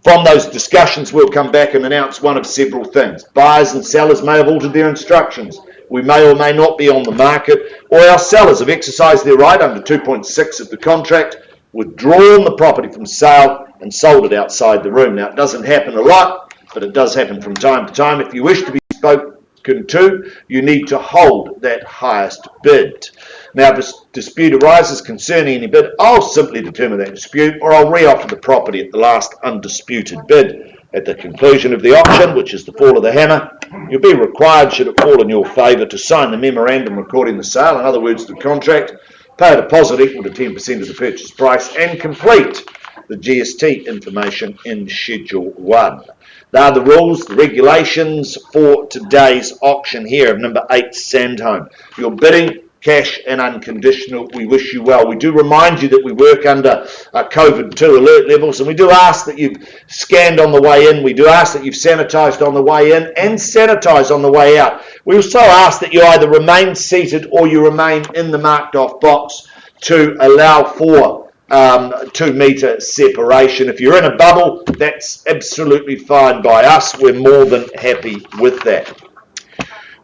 From those discussions, we'll come back and announce one of several things. Buyers and sellers may have altered their instructions. We may or may not be on the market, or our sellers have exercised their right under 2.6 of the contract, withdrawn the property from sale and sold it outside the room. Now, it doesn't happen a lot, but it does happen from time to time. If you wish to be spoken to, you need to hold that highest bid. Now, if a dispute arises concerning any bid, I'll simply determine that dispute, or I'll re-offer the property at the last undisputed bid. At the conclusion of the auction, which is the fall of the hammer, you'll be required, should it fall in your favour, to sign the memorandum recording the sale, in other words, the contract, pay a deposit equal to 10% of the purchase price, and complete the GST information in Schedule 1. They are the rules, the regulations for today's auction here of number 8 Sandholm. Your bidding, cash and unconditional, we wish you well. We do remind you that we work under COVID-2 alert levels, and we do ask that you've scanned on the way in. We do ask that you've sanitised on the way in and sanitise on the way out. We also ask that you either remain seated or you remain in the marked off box to allow for 2 metre separation. If you're in a bubble, that's absolutely fine by us. We're more than happy with that.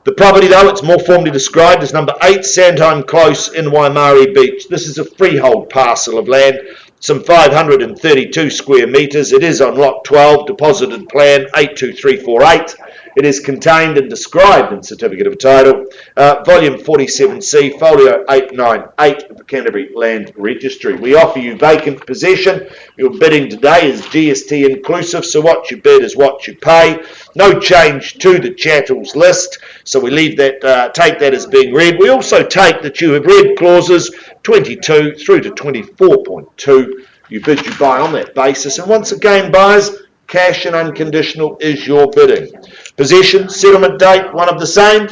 The property, though, it's more formally described as number 8 Sandholm Close in Waimairi Beach. This is a freehold parcel of land, some 532 square metres. It is on Lot 12, deposited plan 82348. It is contained and described in Certificate of Title, Volume 47C, Folio 898 of the Canterbury Land Registry. We offer you vacant possession. Your bidding today is GST inclusive, so what you bid is what you pay. No change to the chattels list, so we leave that, take that as being read. We also take that you have read clauses 22 through to 24.2. You bid, you buy on that basis. And once again, buyers, cash and unconditional is your bidding. Possession, settlement date, one of the same.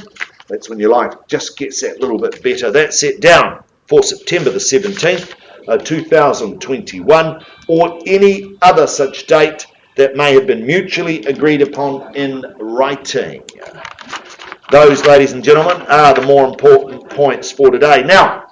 That's when your life just gets that little bit better. That's set down for September the 17th, 2021, or any other such date that may have been mutually agreed upon in writing. Those, ladies and gentlemen, are the more important points for today. Now,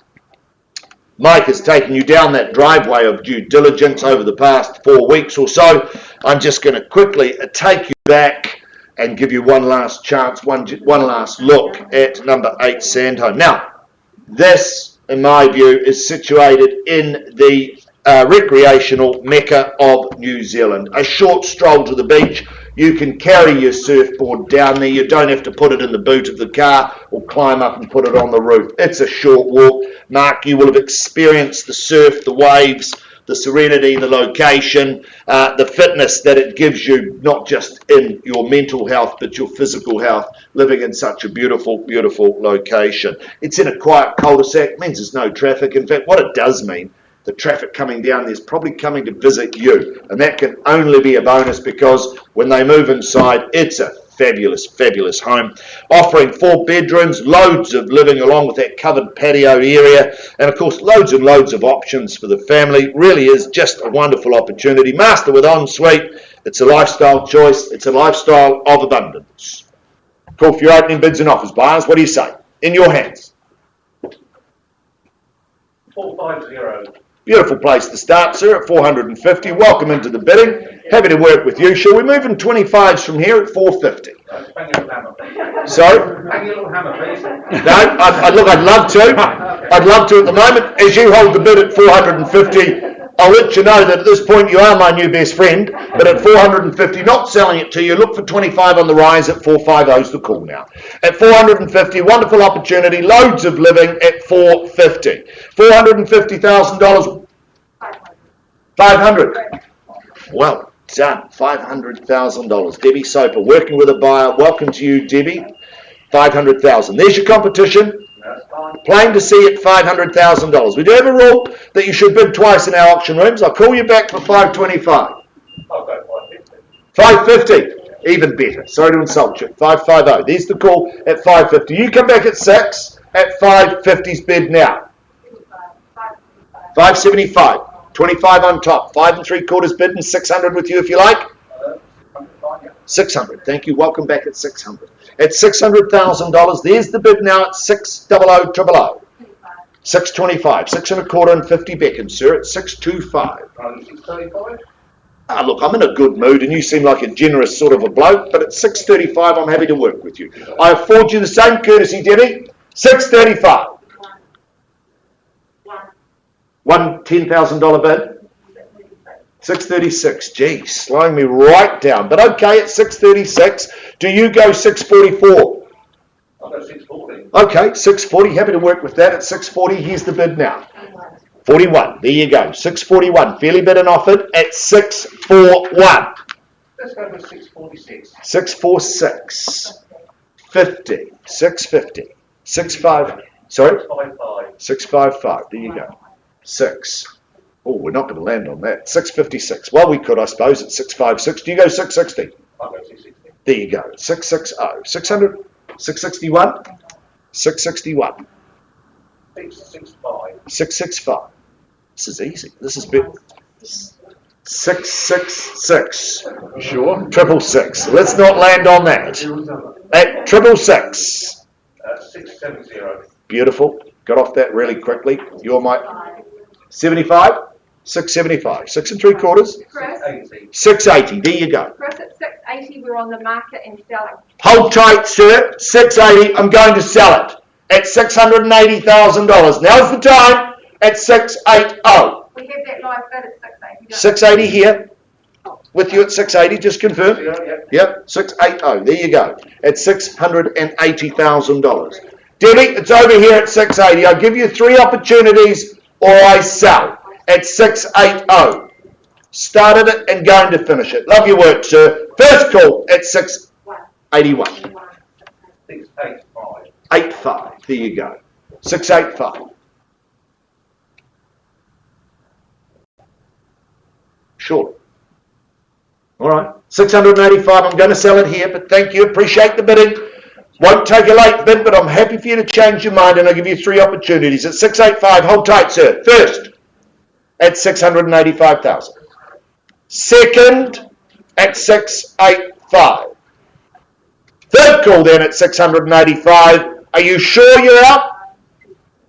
Mike has taken you down that driveway of due diligence over the past 4 weeks or so. I'm just going to quickly take you back and give you one last chance, one last look at number 8 Sandholm. Now, this, in my view, is situated in the recreational mecca of New Zealand. A short stroll to the beach. You can carry your surfboard down there. You don't have to put it in the boot of the car or climb up and put it on the roof. It's a short walk. Mark, you will have experienced the surf, the waves, the serenity, the location, the fitness that it gives you, not just in your mental health, but your physical health, living in such a beautiful, beautiful location. It's in a quiet cul-de-sac. It means there's no traffic. In fact, what it does mean, the traffic coming down there is probably coming to visit you. And that can only be a bonus because when they move inside, it's a fabulous, fabulous home. Offering 4 bedrooms, loads of living along with that covered patio area. And of course, loads and loads of options for the family. Really is just a wonderful opportunity. Master with ensuite. It's a lifestyle choice. It's a lifestyle of abundance. Call for your opening bids and offers, buyers. What do you say? In your hands. 450. Beautiful place to start, sir, at 450. Welcome into the bidding. Happy to work with you. Shall we move in 25s from here at 450? Bang your little hammer, please. So, Bang your little hammer, please. no, look, I'd love to. I'd love to at the moment. As you hold the bid at 450, I'll let you know that at this point you are my new best friend, but at 450, not selling it to you. Look for 25 on the rise at 450's the call now. At 450, wonderful opportunity, loads of living at 450. $450,000, 500. Well done, $500,000. Debbie Soper, working with a buyer. Welcome to you, Debbie. 500,000. There's your competition. Plain to see at $500,000. We do have a rule that you should bid twice in our auction rooms. I'll call you back for 525. I'll go 550. 550. Even better. Sorry to insult you. 550. There's the call at 550. You come back at 6 at 550's bid now. 575. 25 on top. 5 3/4 bid and 600 with you if you like. 600. Thank you. Welcome back at 600. At $600,000, there's the bid now at 600,000. 625. 6 1/4 and 50 beckons, sir, at 625. 635. Look, I'm in a good mood and you seem like a generous sort of a bloke, but at 635, I'm happy to work with you. I afford you the same courtesy, Debbie. 635. One $10,000 bid. 636. Gee, slowing me right down. But okay, at 636, do you go 644? I'll go 640. Okay, 640. Happy to work with that at 640. Here's the bid now. 41. There you go. 641. Fairly bid and offered at 641. Let's go for 646. 646. 50. 650. 65. Sorry? 655. 655. There you go. 6. Oh, we're not going to land on that. 656. Well, we could, I suppose, at 656. Do you go 660? I'll go 660. There you go. 660. 600. 661. 661. 665. 665. This is easy. This is bit. 666. Sure. 666. Let's not land on that. At 666. 670. Beautiful. Got off that really quickly. You're my 75. 675. 6 3/4. Chris, 680. 680. There you go. Chris, at 680, we're on the market and selling. Hold tight, sir. 680. I'm going to sell it at $680,000. Now's the time at 680. We have that live bid at 680. 680 here. With you at 680. Just confirm. Yep. 680. There you go. At $680,000. Debbie, it's over here at 680. I'll give you 3 opportunities or I sell at 680. Started it and going to finish it. Love your work, sir. First call at 681. 685. 85. There you go. 685. Sure. All right. 685. I'm going to sell it here, but thank you. Appreciate the bidding. Won't take a late bid, but I'm happy for you to change your mind, and I'll give you 3 opportunities. At 685, hold tight, sir. First, at 685,000. Second, at 685. Third call then at 685. Are you sure you're out?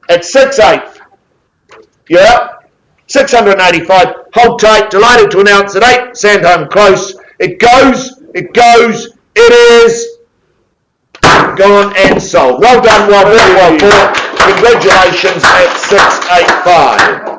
At 68. You're out? 685. Hold tight. Delighted to announce at 8, Centaurus Close. It goes. It is gone and sold. Well done, very well bought. Congratulations at 685.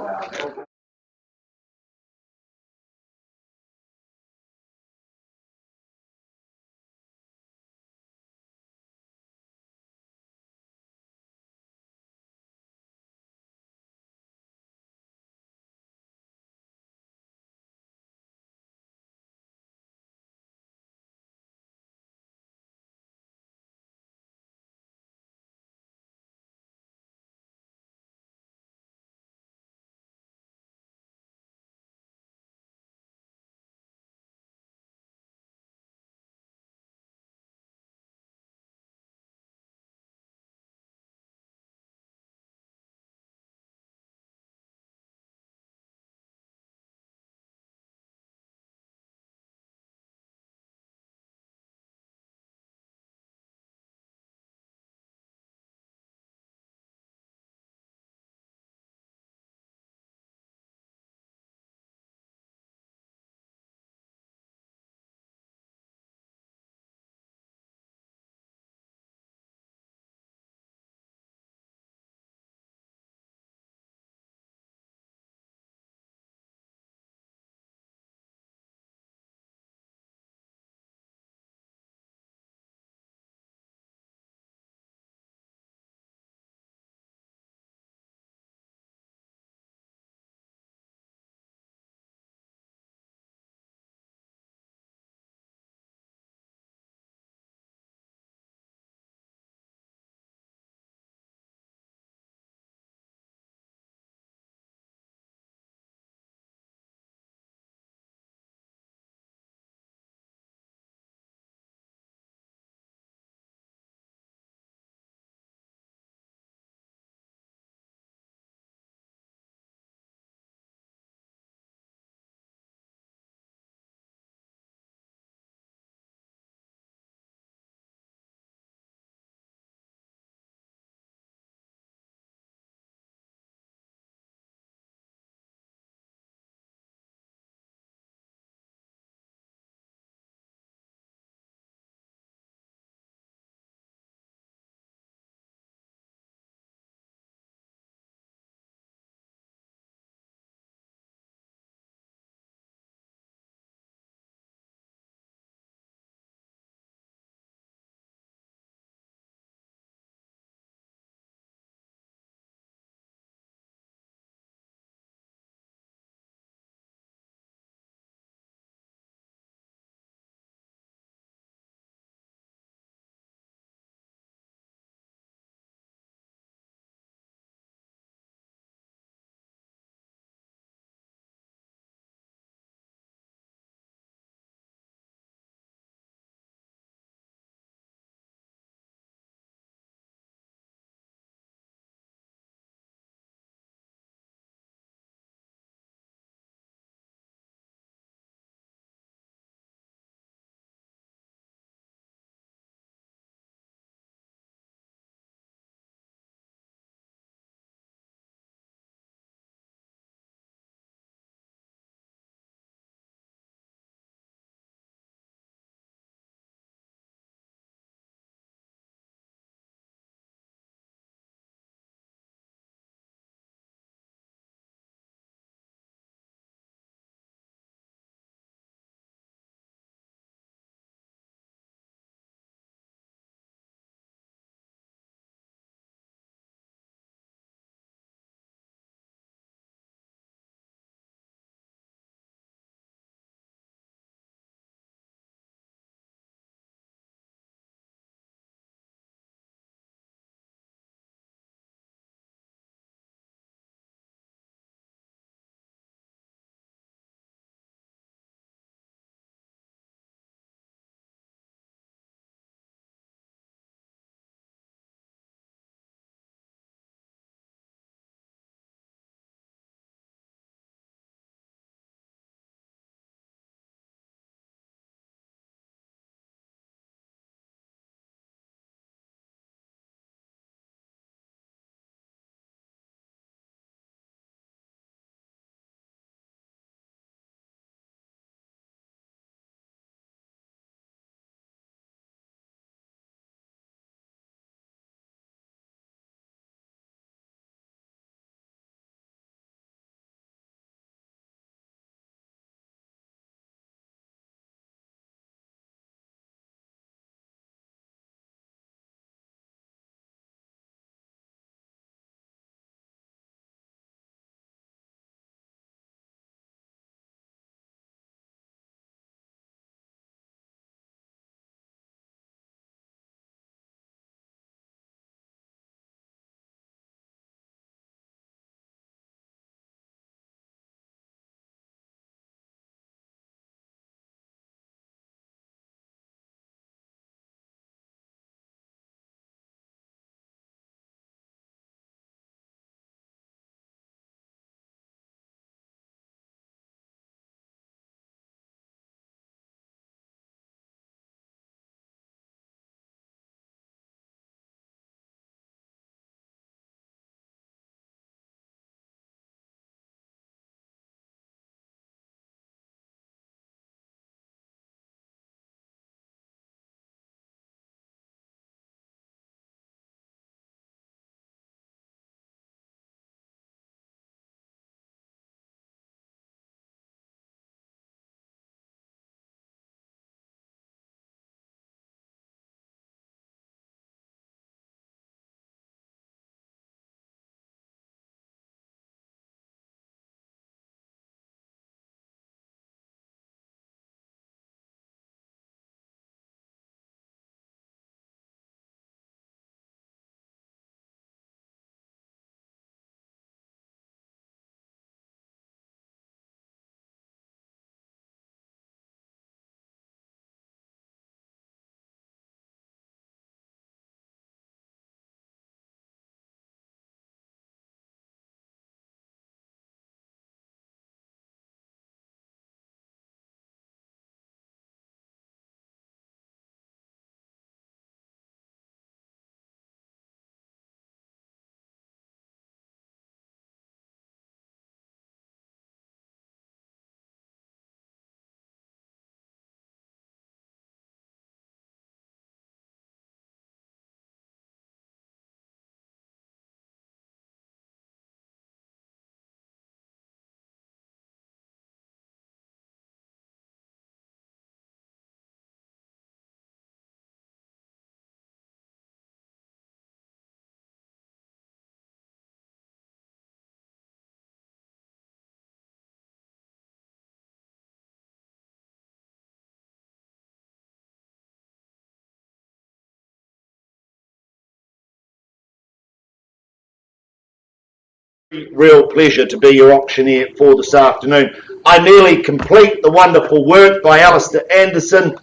real pleasure to be your auctioneer for this afternoon. I nearly complete the wonderful work by Alistair Anderson.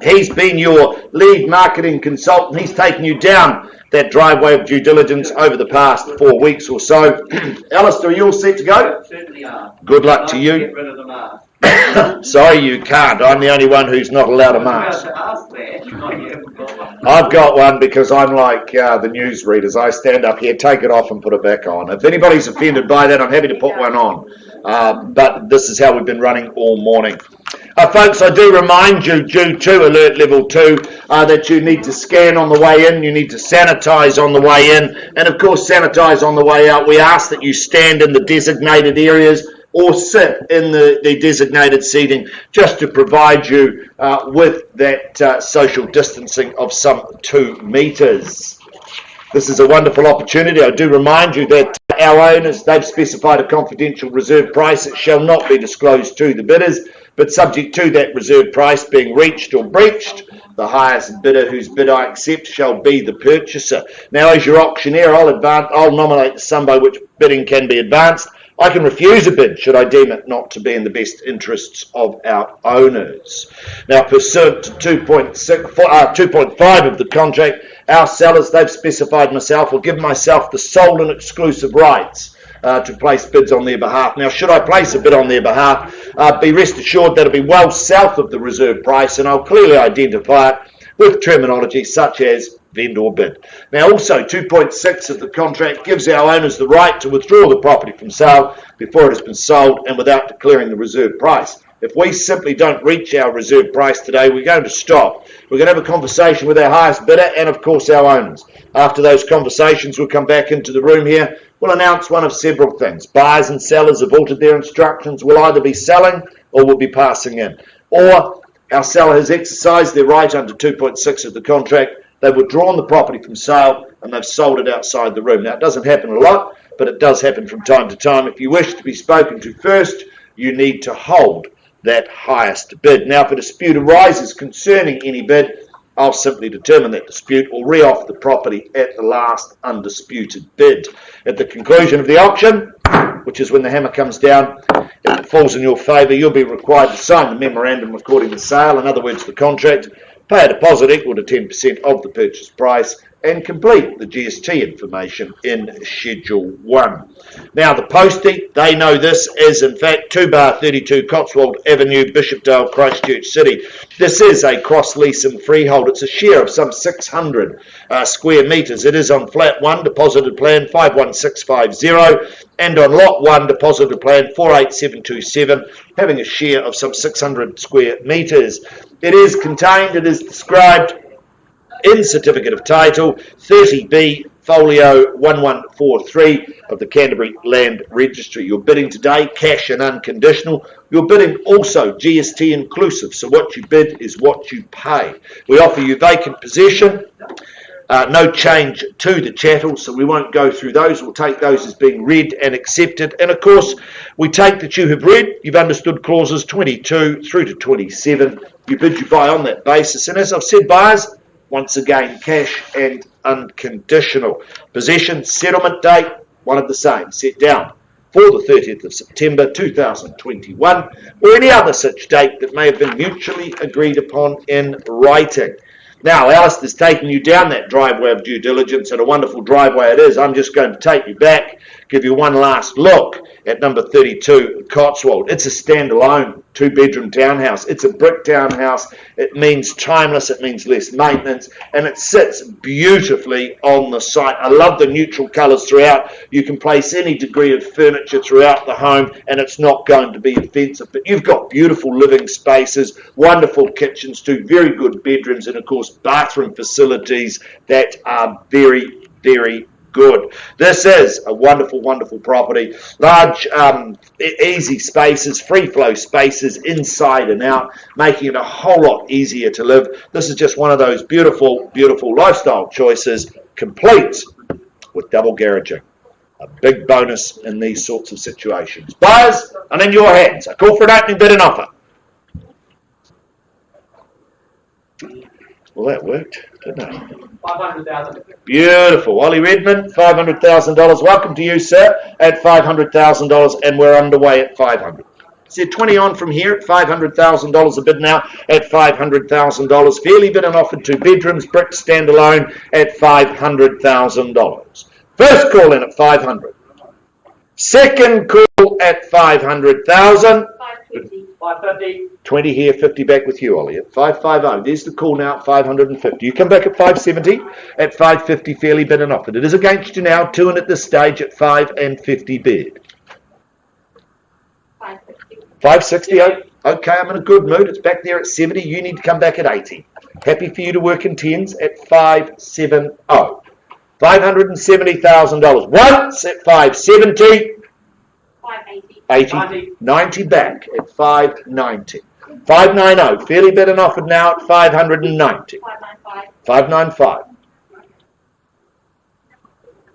He's been your lead marketing consultant. He's taken you down that driveway of due diligence over the past 4 weeks or so. Alistair, are you all set to go? Certainly are. Good luck to you. Get rid of the mask. Sorry, you can't. I'm the only one who's not allowed a mask. I've got one because I'm like the newsreaders. I stand up here, take it off and put it back on. If anybody's offended by that, I'm happy to put one on. But this is how we've been running all morning. Folks, I do remind you, due to alert level 2, that you need to scan on the way in, you need to sanitise on the way in, and of course sanitise on the way out. We ask that you stand in the designated areas or sit in the designated seating just to provide you with that social distancing of some 2 metres. This is a wonderful opportunity. I do remind you that our owners, they've specified a confidential reserve price. It shall not be disclosed to the bidders, but subject to that reserve price being reached or breached, the highest bidder whose bid I accept shall be the purchaser. Now, as your auctioneer, I'll nominate the sum by which bidding can be advanced. I can refuse a bid should I deem it not to be in the best interests of our owners. Now, pursuant to 2.5 of the contract, our sellers, they've specified myself, or given myself the sole and exclusive rights to place bids on their behalf. Now, should I place a bid on their behalf, be rest assured that it'll be well south of the reserve price, and I'll clearly identify it with terminology such as vendor bid. Now, also 2.6 of the contract gives our owners the right to withdraw the property from sale before it has been sold and without declaring the reserve price. If we simply don't reach our reserve price today, we're going to stop. We're going to have a conversation with our highest bidder and, of course, our owners. After those conversations, we'll come back into the room here. We'll announce one of several things. Buyers and sellers have altered their instructions. We'll either be selling or we'll be passing in. Or our seller has exercised their right under 2.6 of the contract. They've withdrawn the property from sale and they've sold it outside the room. Now, it doesn't happen a lot, but it does happen from time to time. If you wish to be spoken to first, you need to hold that highest bid. Now, if a dispute arises concerning any bid, I'll simply determine that dispute or re-offer the property at the last undisputed bid. At the conclusion of the auction, which is when the hammer comes down, if it falls in your favour, you'll be required to sign the memorandum recording the sale, in other words, the contract, pay a deposit equal to 10% of the purchase price, and complete the GST information in Schedule 1. Now, the postie, they know this is, in fact, 2/32 Cotswold Avenue, Bishopdale, Christchurch City. This is a cross-lease and freehold. It's a share of some 600 square metres. It is on Flat 1, Deposited Plan 51650, and on Lot 1, Deposited Plan 48727, having a share of some 600 square metres. It is contained, it is described in Certificate of Title 30B Folio 1143 of the Canterbury Land Registry. You're bidding today cash and unconditional. You're bidding also GST inclusive, so what you bid is what you pay. We offer you vacant possession, no change to the chattel, so we won't go through those. We'll take those as being read and accepted. And of course, we take that you have read, you've understood clauses 22 through to 27. You bid, you buy on that basis. And as I've said, buyers, once again, cash and unconditional. Possession settlement date, one of the same, set down for the 30th of September 2021, or any other such date that may have been mutually agreed upon in writing. Now, Alistair's taking you down that driveway of due diligence, and a wonderful driveway it is. I'm just going to take you back, give you one last look at number 32 Cotswold. It's a standalone 2-bedroom townhouse. It's a brick townhouse. It means timeless, it means less maintenance, and it sits beautifully on the site. I love the neutral colours throughout. You can place any degree of furniture throughout the home and it's not going to be offensive. But you've got beautiful living spaces, wonderful kitchens, 2 very good bedrooms, and of course bathroom facilities that are very, very good. This is a wonderful, wonderful property. Large, easy spaces, free flow spaces inside and out, making it a whole lot easier to live. This is just one of those beautiful, beautiful lifestyle choices, complete with double garaging. A big bonus in these sorts of situations. Buyers, and in your hands. I call for an opening bid and offer. Well, that worked, didn't it? 500,000. Beautiful. Ollie Redmond, $500,000. Welcome to you, sir, at $500,000, and we're underway at 500. Is there 20 on from here at $500,000 a bid now at $500,000? Fairly bid and offered 2 bedrooms, brick standalone at $500,000. First call in at 500. Second call at 500,000. 550. 550. 20 here, 50 back with you, Ollie, at 550. There's the call now at 550. You come back at 570, at 550, fairly bid and offered. It is against you now, 2 in at this stage at 550 bid. 560. 560, okay, I'm in a good mood. It's back there at 70. You need to come back at 80. Happy for you to work in tens at 570. $570,000. Once at 570. 580. 80, 90 back at 590. 590, fairly bid and offered now at 590. 595. 595.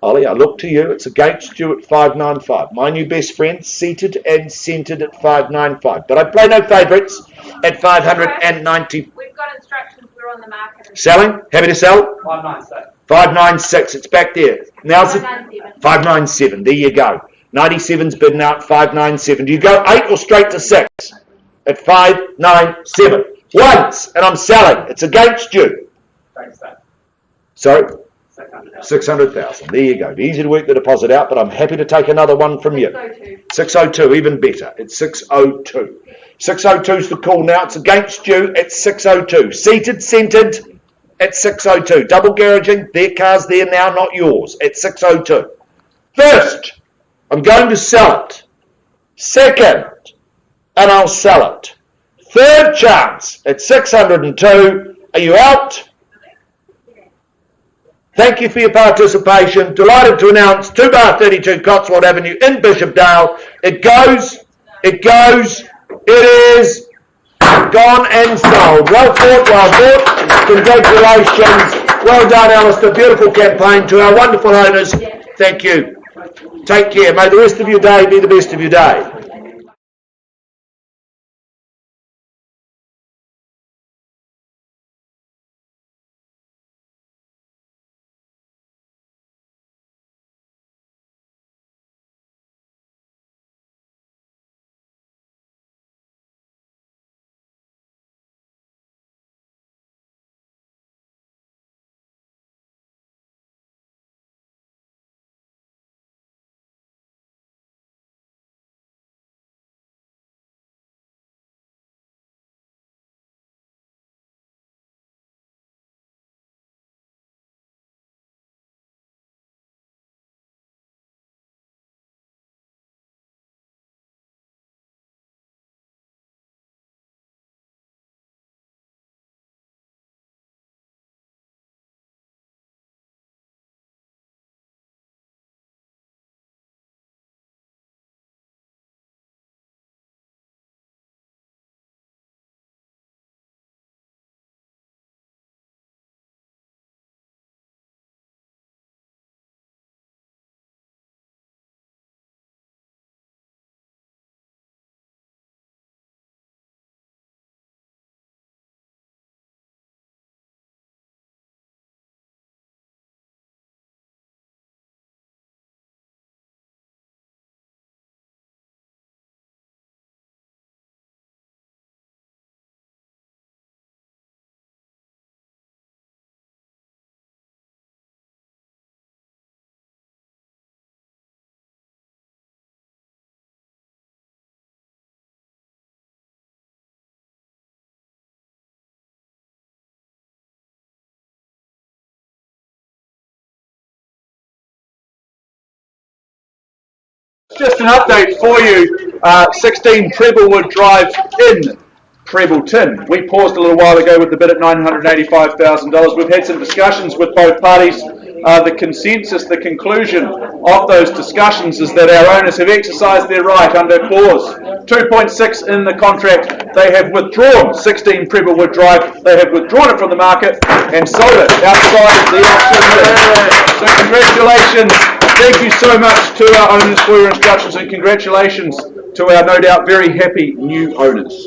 Ollie, I look to you. It's against you at 595. My new best friend, seated and centred at 595. But I play no favourites at 590. We've got instructions, we're on the market. Selling? Happy to sell? 596. 596. It's back there. Now's it. 597. 597. There you go. 97's bidding out 597. Do you go 8 or straight to 6? At 597. Once, and I'm selling. It's against you. Thanks, sir. Sorry? 600,000. 600,000. There you go. Easy to work the deposit out, but I'm happy to take another one from you. 602. 602, even better. It's 602. 602's the call now. It's against you at 602. Seated, centred at 602. Double garaging. Their car's there now, not yours. At 602. First, I'm going to sell it. Second, and I'll sell it. Third chance at 602. Are you out? Thank you for your participation. Delighted to announce 2 bar 32 Cotswold Avenue in Bishopdale. It goes, it is gone and sold. Well fought, well bought. Congratulations. Well done, Alistair. Beautiful campaign. To our wonderful owners, thank you. Take care. May the rest of your day be the best of your day. Just an update for you, 16 Prebblewood Drive in Prebbleton. We paused a little while ago with the bid at $985,000. We've had some discussions with both parties. The consensus, the conclusion of those discussions is that our owners have exercised their right under clause 2.6 in the contract. They have withdrawn 16 Prebblewood Drive. They have withdrawn it from the market and sold it outside the auction. So congratulations. Thank you so much to our owners for your instructions, and congratulations to our no doubt very happy new owners.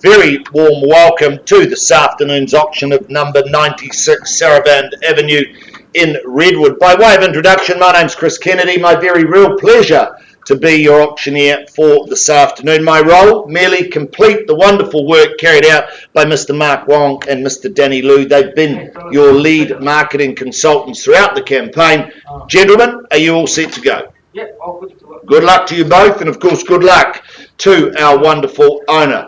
very warm welcome to this afternoon's auction of number 96 Sarabande Avenue in Redwood. By way of introduction, my name's Chris Kennedy. My very real pleasure to be your auctioneer for this afternoon. My role, merely complete the wonderful work carried out by Mr. Mark Wong and Mr. Danny Liu. They've been your lead marketing consultants throughout the campaign. Gentlemen, are you all set to go? Yeah, all good to work. Good luck to you both, and of course good luck to our wonderful owner.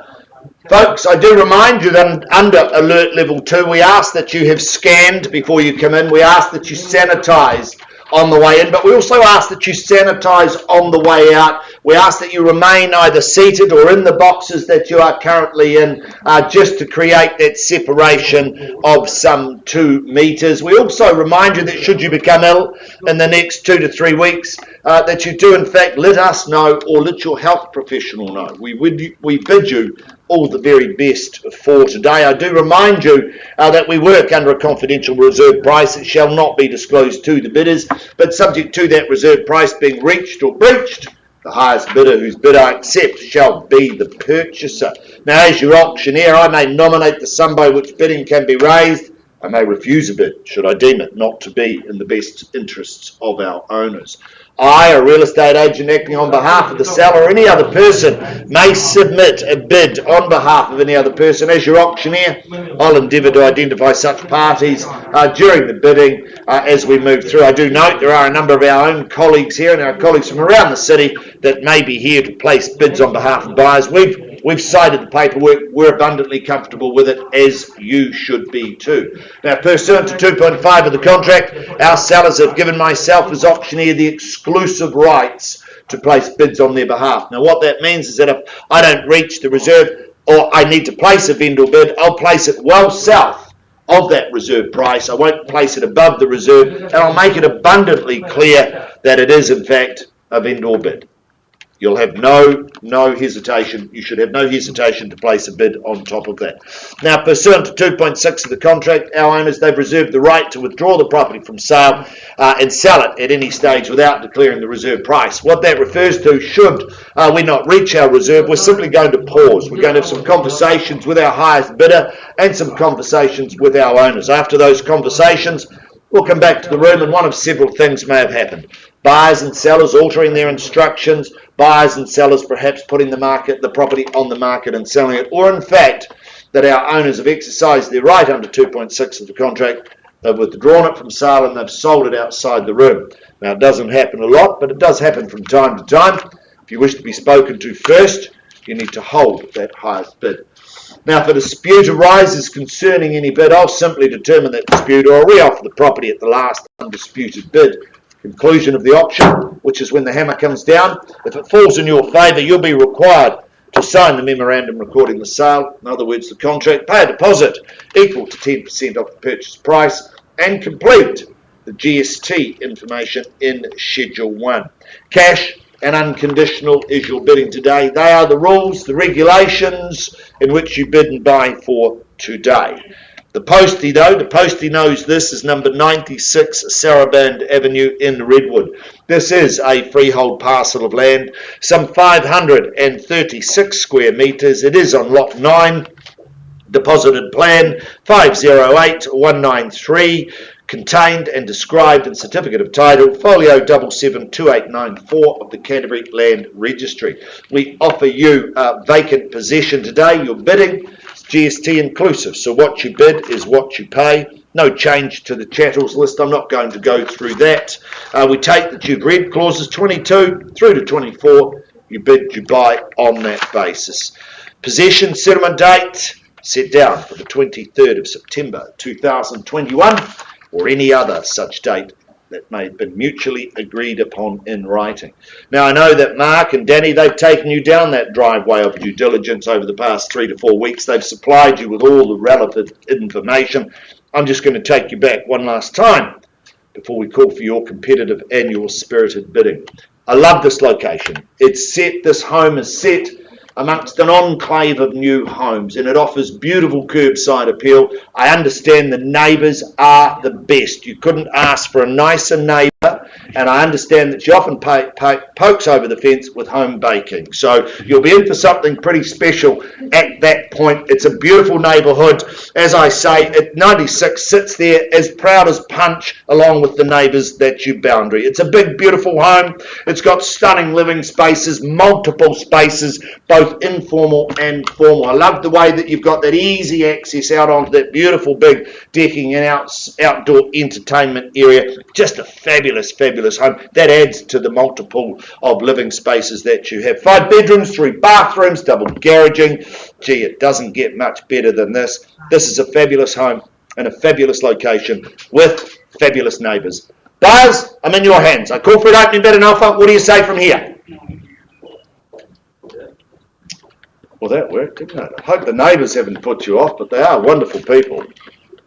Folks, I do remind you that under alert level 2, we ask that you have scanned before you come in. We ask that you sanitise on the way in, but we also ask that you sanitise on the way out. We ask that you remain either seated or in the boxes that you are currently in, just to create that separation of some 2 metres. We also remind you that should you become ill in the next 2 to 3 weeks, that you do in fact let us know or let your health professional know. We bid you all the very best for today. I do remind you that we work under a confidential reserve price. It shall not be disclosed to the bidders, but subject to that reserve price being reached or breached, the highest bidder whose bid I accept shall be the purchaser. Now, as your auctioneer, I may nominate the sum by which bidding can be raised. I may refuse a bid should I deem it not to be in the best interests of our owners. I, a real estate agent acting on behalf of the seller or any other person, may submit a bid on behalf of any other person. As your auctioneer, I'll endeavour to identify such parties during the bidding as we move through. I do note there are a number of our own colleagues here and our colleagues from around the city that may be here to place bids on behalf of buyers. We've cited the paperwork. We're abundantly comfortable with it, as you should be too. Now, pursuant to 2.5 of the contract, our sellers have given myself as auctioneer the exclusive rights to place bids on their behalf. Now, what that means is that if I don't reach the reserve or I need to place a vendor bid, I'll place it well south of that reserve price. I won't place it above the reserve, and I'll make it abundantly clear that it is, in fact, a vendor bid. You'll have no hesitation. You should have no hesitation to place a bid on top of that. Now, pursuant to 2.6 of the contract, our owners, they've reserved the right to withdraw the property from sale and sell it at any stage without declaring the reserve price. What that refers to, should we not reach our reserve, we're simply going to pause. We're going to have some conversations with our highest bidder and some conversations with our owners. After those conversations, we'll come back to the room and one of several things may have happened. Buyers and sellers altering their instructions, buyers and sellers perhaps putting the property on the market and selling it, or in fact that our owners have exercised their right under 2.6 of the contract, they've withdrawn it from sale and they've sold it outside the room. Now, it doesn't happen a lot, but it does happen from time to time. If you wish to be spoken to first, you need to hold that highest bid. Now, if a dispute arises concerning any bid, I'll simply determine that dispute or re-offer the property at the last undisputed bid. Conclusion of the auction, which is when the hammer comes down. If it falls in your favour, you'll be required to sign the memorandum recording the sale, in other words the contract, pay a deposit equal to 10% of the purchase price, and complete the GST information in Schedule 1. Cash and unconditional is your bidding today. They are the rules, the regulations in which you bid and buy for today. The postie, though, the postie knows this is number 96 Sarabande Avenue in Redwood. This is a freehold parcel of land, some 536 square metres. It is on lot 9, deposited plan 508193, contained and described in certificate of title folio 772894 of the Canterbury Land Registry. We offer you vacant possession today. Your bidding is GST inclusive, so what you bid is what you pay. No change to the chattels list. I'm not going to go through that. We take that you've read clauses 22 through to 24. You bid, you buy on that basis. Possession settlement date set down for the 23rd of September 2021 or any other such date that may have been mutually agreed upon in writing. Now, I know that Mark and Danny, they've taken you down that driveway of due diligence over the past 3 to 4 weeks. They've supplied you with all the relevant information. I'm just going to take you back one last time before we call for your competitive and your spirited bidding. I love this location. It's set, this home is set amongst an enclave of new homes, and it offers beautiful curbside appeal. I understand the neighbours are the best. You couldn't ask for a nicer neighbour and I understand that she often pokes over the fence with home baking. So you'll be in for something pretty special at that point. It's a beautiful neighbourhood. As I say, at 96 sits there as proud as punch along with the neighbours that you boundary. It's a big, beautiful home. It's got stunning living spaces, multiple spaces, both informal and formal. I love the way that you've got that easy access out onto that beautiful big decking and outdoor entertainment area. Just a fabulous, fabulous home. That adds to the multiple of living spaces that you have. 5 bedrooms, 3 bathrooms, double garaging. Gee, it doesn't get much better than this. This is a fabulous home in a fabulous location with fabulous neighbours. Buyers, I'm in your hands. I call for an opening bid and offer. What do you say from here? Well, that worked, didn't it? I hope the neighbours haven't put you off, but they are wonderful people.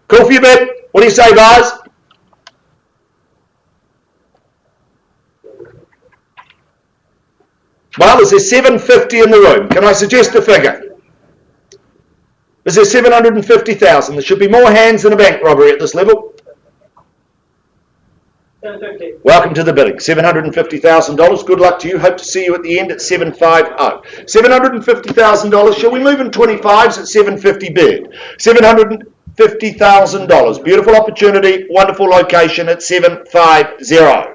Call for your bid. What do you say, buyers? Well, is there 750 in the room? Can I suggest a figure? Is there 750,000? There should be more hands than a bank robbery at this level. 750. Welcome to the bidding. $750,000. Good luck to you. Hope to see you at the end at 750. $750,000. Shall we move in 25s at 750 bid? $750,000. Beautiful opportunity. Wonderful location at 750.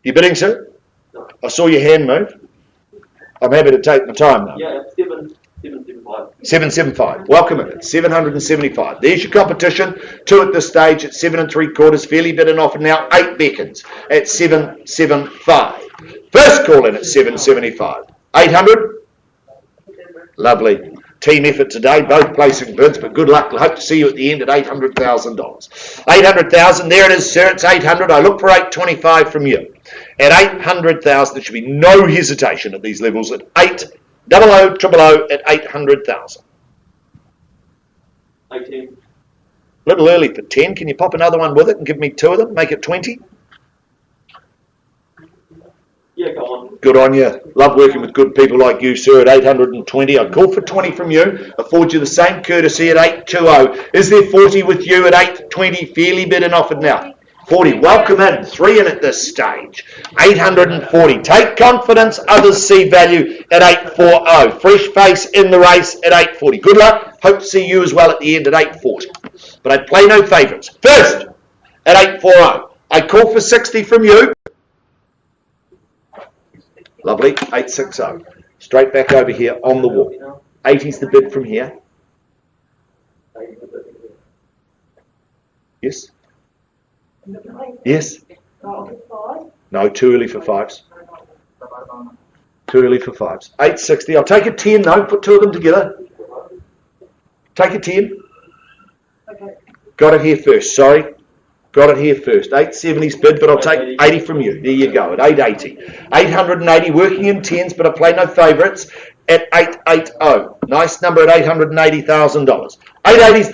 You bidding, sir? No. I saw your hand move. I'm happy to take my time now. Yeah, 775. 775. Welcome in at 775. There's your competition. 2 at this stage at 7 3/4. Fairly bid and offer now. 8 beckons at 775. First call in at 775. 800. Lovely. Team effort today, both placing bids, but good luck. I hope to see you at the end at $800,000. 800,000. There it is, sir. It's 800. I look for 825 from you. At 800,000, there should be no hesitation at these levels. At 800,000 at 800,000. 18. A little early for 10. Can you pop another one with it and give me 2 of them? Make it 20. Yeah, go on. Good on you. Love working with good people like you, sir, at 820. I call for 20 from you. Afford you the same courtesy at 820. Is there 40 with you at 820? Fairly bid and offered now. 40. Welcome in. 3 in at this stage. 840. Take confidence. Others see value at 840. Fresh face in the race at 840. Good luck. Hope to see you as well at the end at 840. But I play no favourites. First at 840. I call for 60 from you. Lovely. 860. Straight back over here on the wall. 80's the bid from here. Yes? Yes? No, too early for 5s. Too early for 5s. 860. I'll take a 10 though. Put 2 of them together. Take a 10. Got it here first. Sorry. Got it here first. 870's bid, but I'll take 80 from you. There you go, at 880. 880, working in 10s, but I play no favourites, at 880. Nice number at $880,000. 880's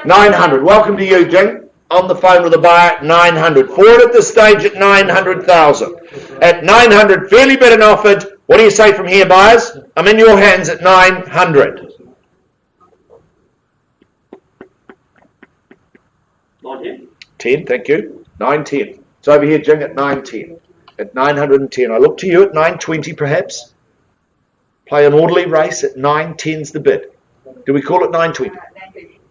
900. Welcome to you, Jing. On the phone with a buyer at 900. Forward at this stage at 900,000. At 900, fairly bid and offered. What do you say from here, buyers? I'm in your hands at 900. 19. 10, thank you. 910. It's over here, Jing, at 910. At 910. I look to you at 920, perhaps. Play an orderly race at 910's the bid. Do we call it 920?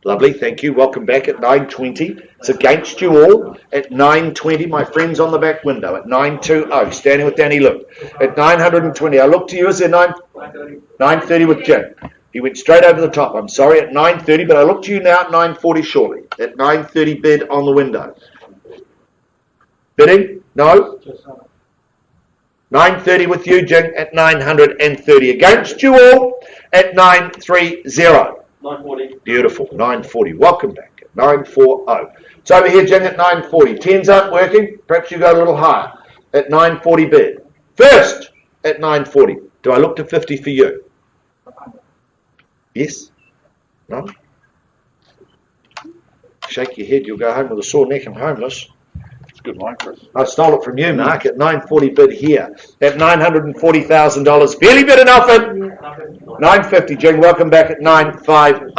Lovely, thank you. Welcome back at 920. It's against you all at 920. My friends on the back window at 920. Standing with Danny Luke at 920. I look to you. Is there 930 with Jim? He went straight over the top. I'm sorry, at 930, but I look to you now at 940 shortly. At 930 bid on the window. Bidding? No? 930 with you, Jing, at 930. Against you all at 930. 940. Beautiful. 940. Welcome back at 940. It's over here, Jing, at 940. 10s aren't working. Perhaps you go a little higher at 940 bid. First at 940. Do I look to 50 for you? Yes? No? Shake your head, you'll go home with a sore neck and homeless. It's a good line, Chris. I stole it from you, Mark, at 940 bid here. At $940,000. Fairly bid and offered. 950, Jing, welcome back at 950.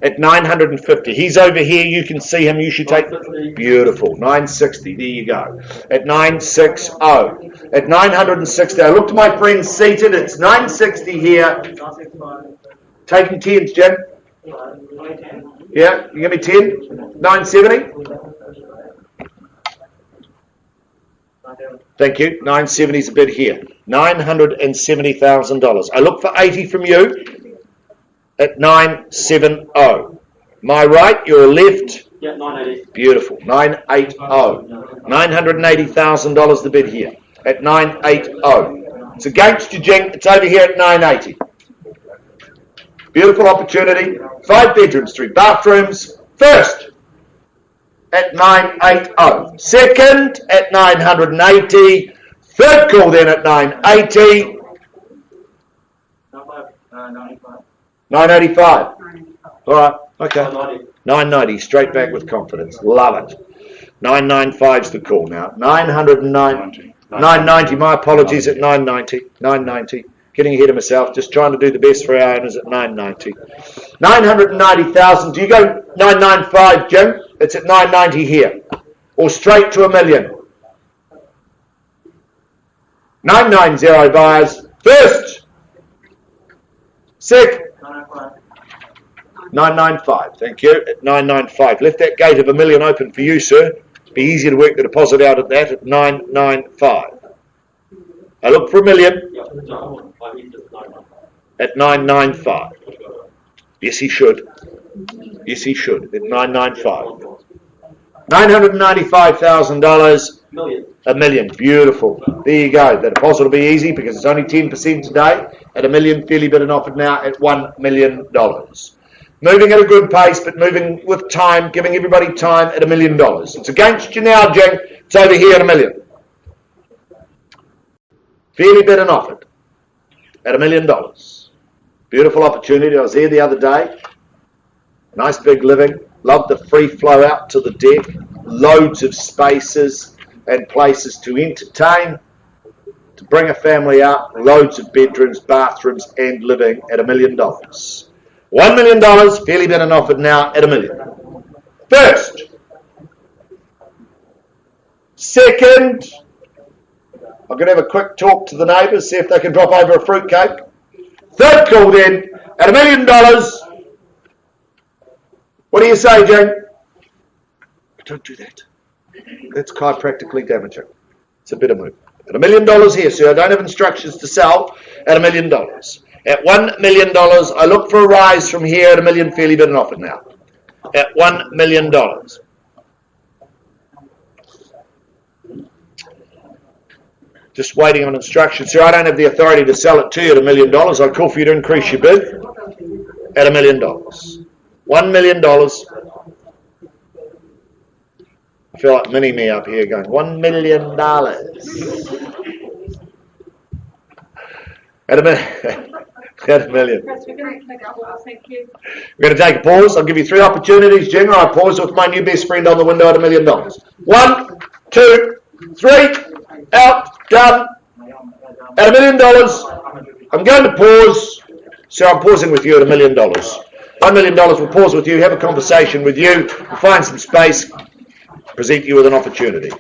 At 950. He's over here, you can see him, you should take... 950. Beautiful, 960, there you go. At 960. At 960, I look to my friends seated, it's 960 here. Taking 10s, Jim. Yeah, you give me 10? 970? Thank you. 970's a bid here. $970,000. I look for 80 from you at 970. My right, your left. Yeah, 980. Beautiful. 980. $980,000 the bid here at 980. It's against you, Jing. It's over here at 980. Beautiful opportunity. 5 bedrooms, 3 bathrooms. First at 980. Second at 980. Third call then at 980. 985. All right. Okay. 990. Straight back with confidence. Love it. 995's the call now. 990. 990. My apologies at 990. 990. Getting ahead of myself. Just trying to do the best for our owners at 990. 990,000. Do you go 995, Jim? It's at 990 here. Or straight to $1 million. 990 buyers. First. Second. 995. Thank you. At 995. Left that gate of $1 million open for you, sir. Be easy to work the deposit out at that at 995. I look for $1 million. At 995. Yes, he should. Yes, he should. At 995. $995,000. $1 million. Beautiful. There you go. The deposit will be easy because it's only 10% today. At $1 million, fairly bid and offered now at $1 million. Moving at a good pace, but moving with time, giving everybody time at $1 million. It's against you now, Jing. It's over here at $1 million. Fairly bid and offered at $1 million. Beautiful opportunity. I was here the other day. Nice big living. Love the free flow out to the deck. Loads of spaces and places to entertain, to bring a family out. Loads of bedrooms, bathrooms, and living at $1 million. $1 million. Fairly bid and offered now at $1 million. First. Second. I'm going to have a quick talk to the neighbours, see if they can drop over a fruitcake. Third call then, at $1 million. What do you say, Jane? Don't do that. That's chiropractically damaging. It's a bit of move. At $1 million here, sir. I don't have instructions to sell at $1 million. At $1 million, I look for a rise from here at $1 million, fairly bid and offered now. At $1 million. Just waiting on instructions. Sir, I don't have the authority to sell it to you at $1 million. I'll call for you to increase your bid at $1 million. $1 million. I feel like mini-me up here going, $1 million. At $1 million. At $1 million. Chris, we're going to take a pause, thank you. We're going to take a pause. I'll give you 3 opportunities. Jing, I pause with my new best friend on the window at $1 million. 1, 2, 3. Out. Done. At $1 million. I'm going to pause. So I'm pausing with you at $1 million. $1 million. We'll pause with you, have a conversation with you, we'll find some space, present you with an opportunity.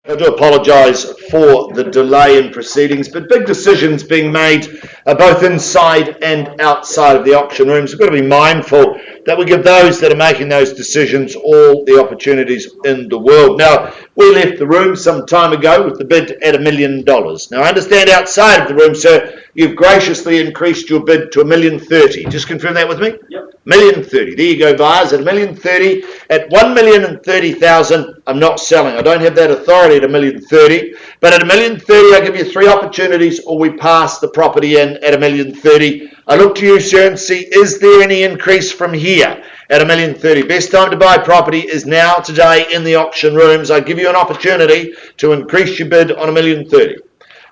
I do apologise for the delay in proceedings, but big decisions being made both inside and outside of the auction rooms. We've got to be mindful that we give those that are making those decisions all the opportunities in the world. Now, we left the room some time ago with the bid at $1 million. Now, I understand outside of the room, sir, you've graciously increased your bid to $1,030,000. Just confirm that with me? Yep. $1,030,000. There you go, buyers. At $1,030,000, at $1,030,000, I'm not selling. I don't have that authority at $1,030,000, but at $1,030,000, I give you 3 opportunities, or we pass the property in at $1,030,000. I look to you, sir, and see, is there any increase from here at $1,030,000? Best time to buy property is now, today, in the auction rooms. I give you an opportunity to increase your bid on $1,030,000.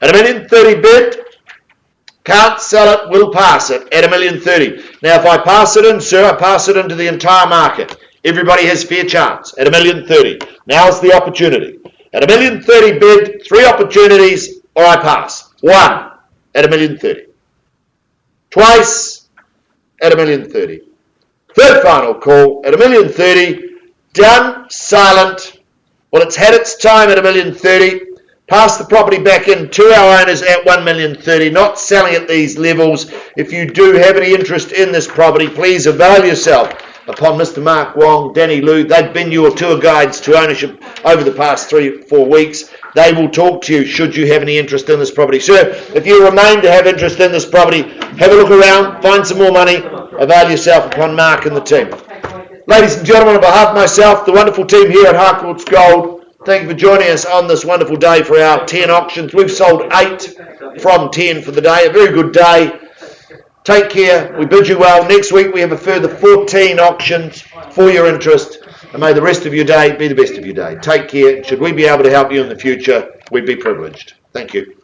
At $1,030,000 bid, can't sell it, will pass it at $1,030,000. Now, if I pass it in, sir, I pass it into the entire market. Everybody has fair chance at $1,030,000. Now's the opportunity. At $1,030,000 bid, 3 opportunities, or I pass. 1 at $1,030,000. Twice at $1,030,000. Third final call at $1,030,000. Done, silent. Well, it's had its time at $1,030,000. Pass the property back in to our owners at $1,030,000, not selling at these levels. If you do have any interest in this property, please avail yourself upon Mr. Mark Wong, Danny Liu. They've been your tour guides to ownership over the past 3-4 weeks. They will talk to you should you have any interest in this property. Sir, if you remain to have interest in this property, have a look around, find some more money, avail yourself upon Mark and the team. Ladies and gentlemen, on behalf of myself, the wonderful team here at Harcourts Gold, thank you for joining us on this wonderful day for our 10 auctions. We've sold 8 from 10 for the day. A very good day. Take care. We bid you well. Next week we have a further 14 auctions for your interest. And may the rest of your day be the best of your day. Take care. Should we be able to help you in the future, we'd be privileged. Thank you.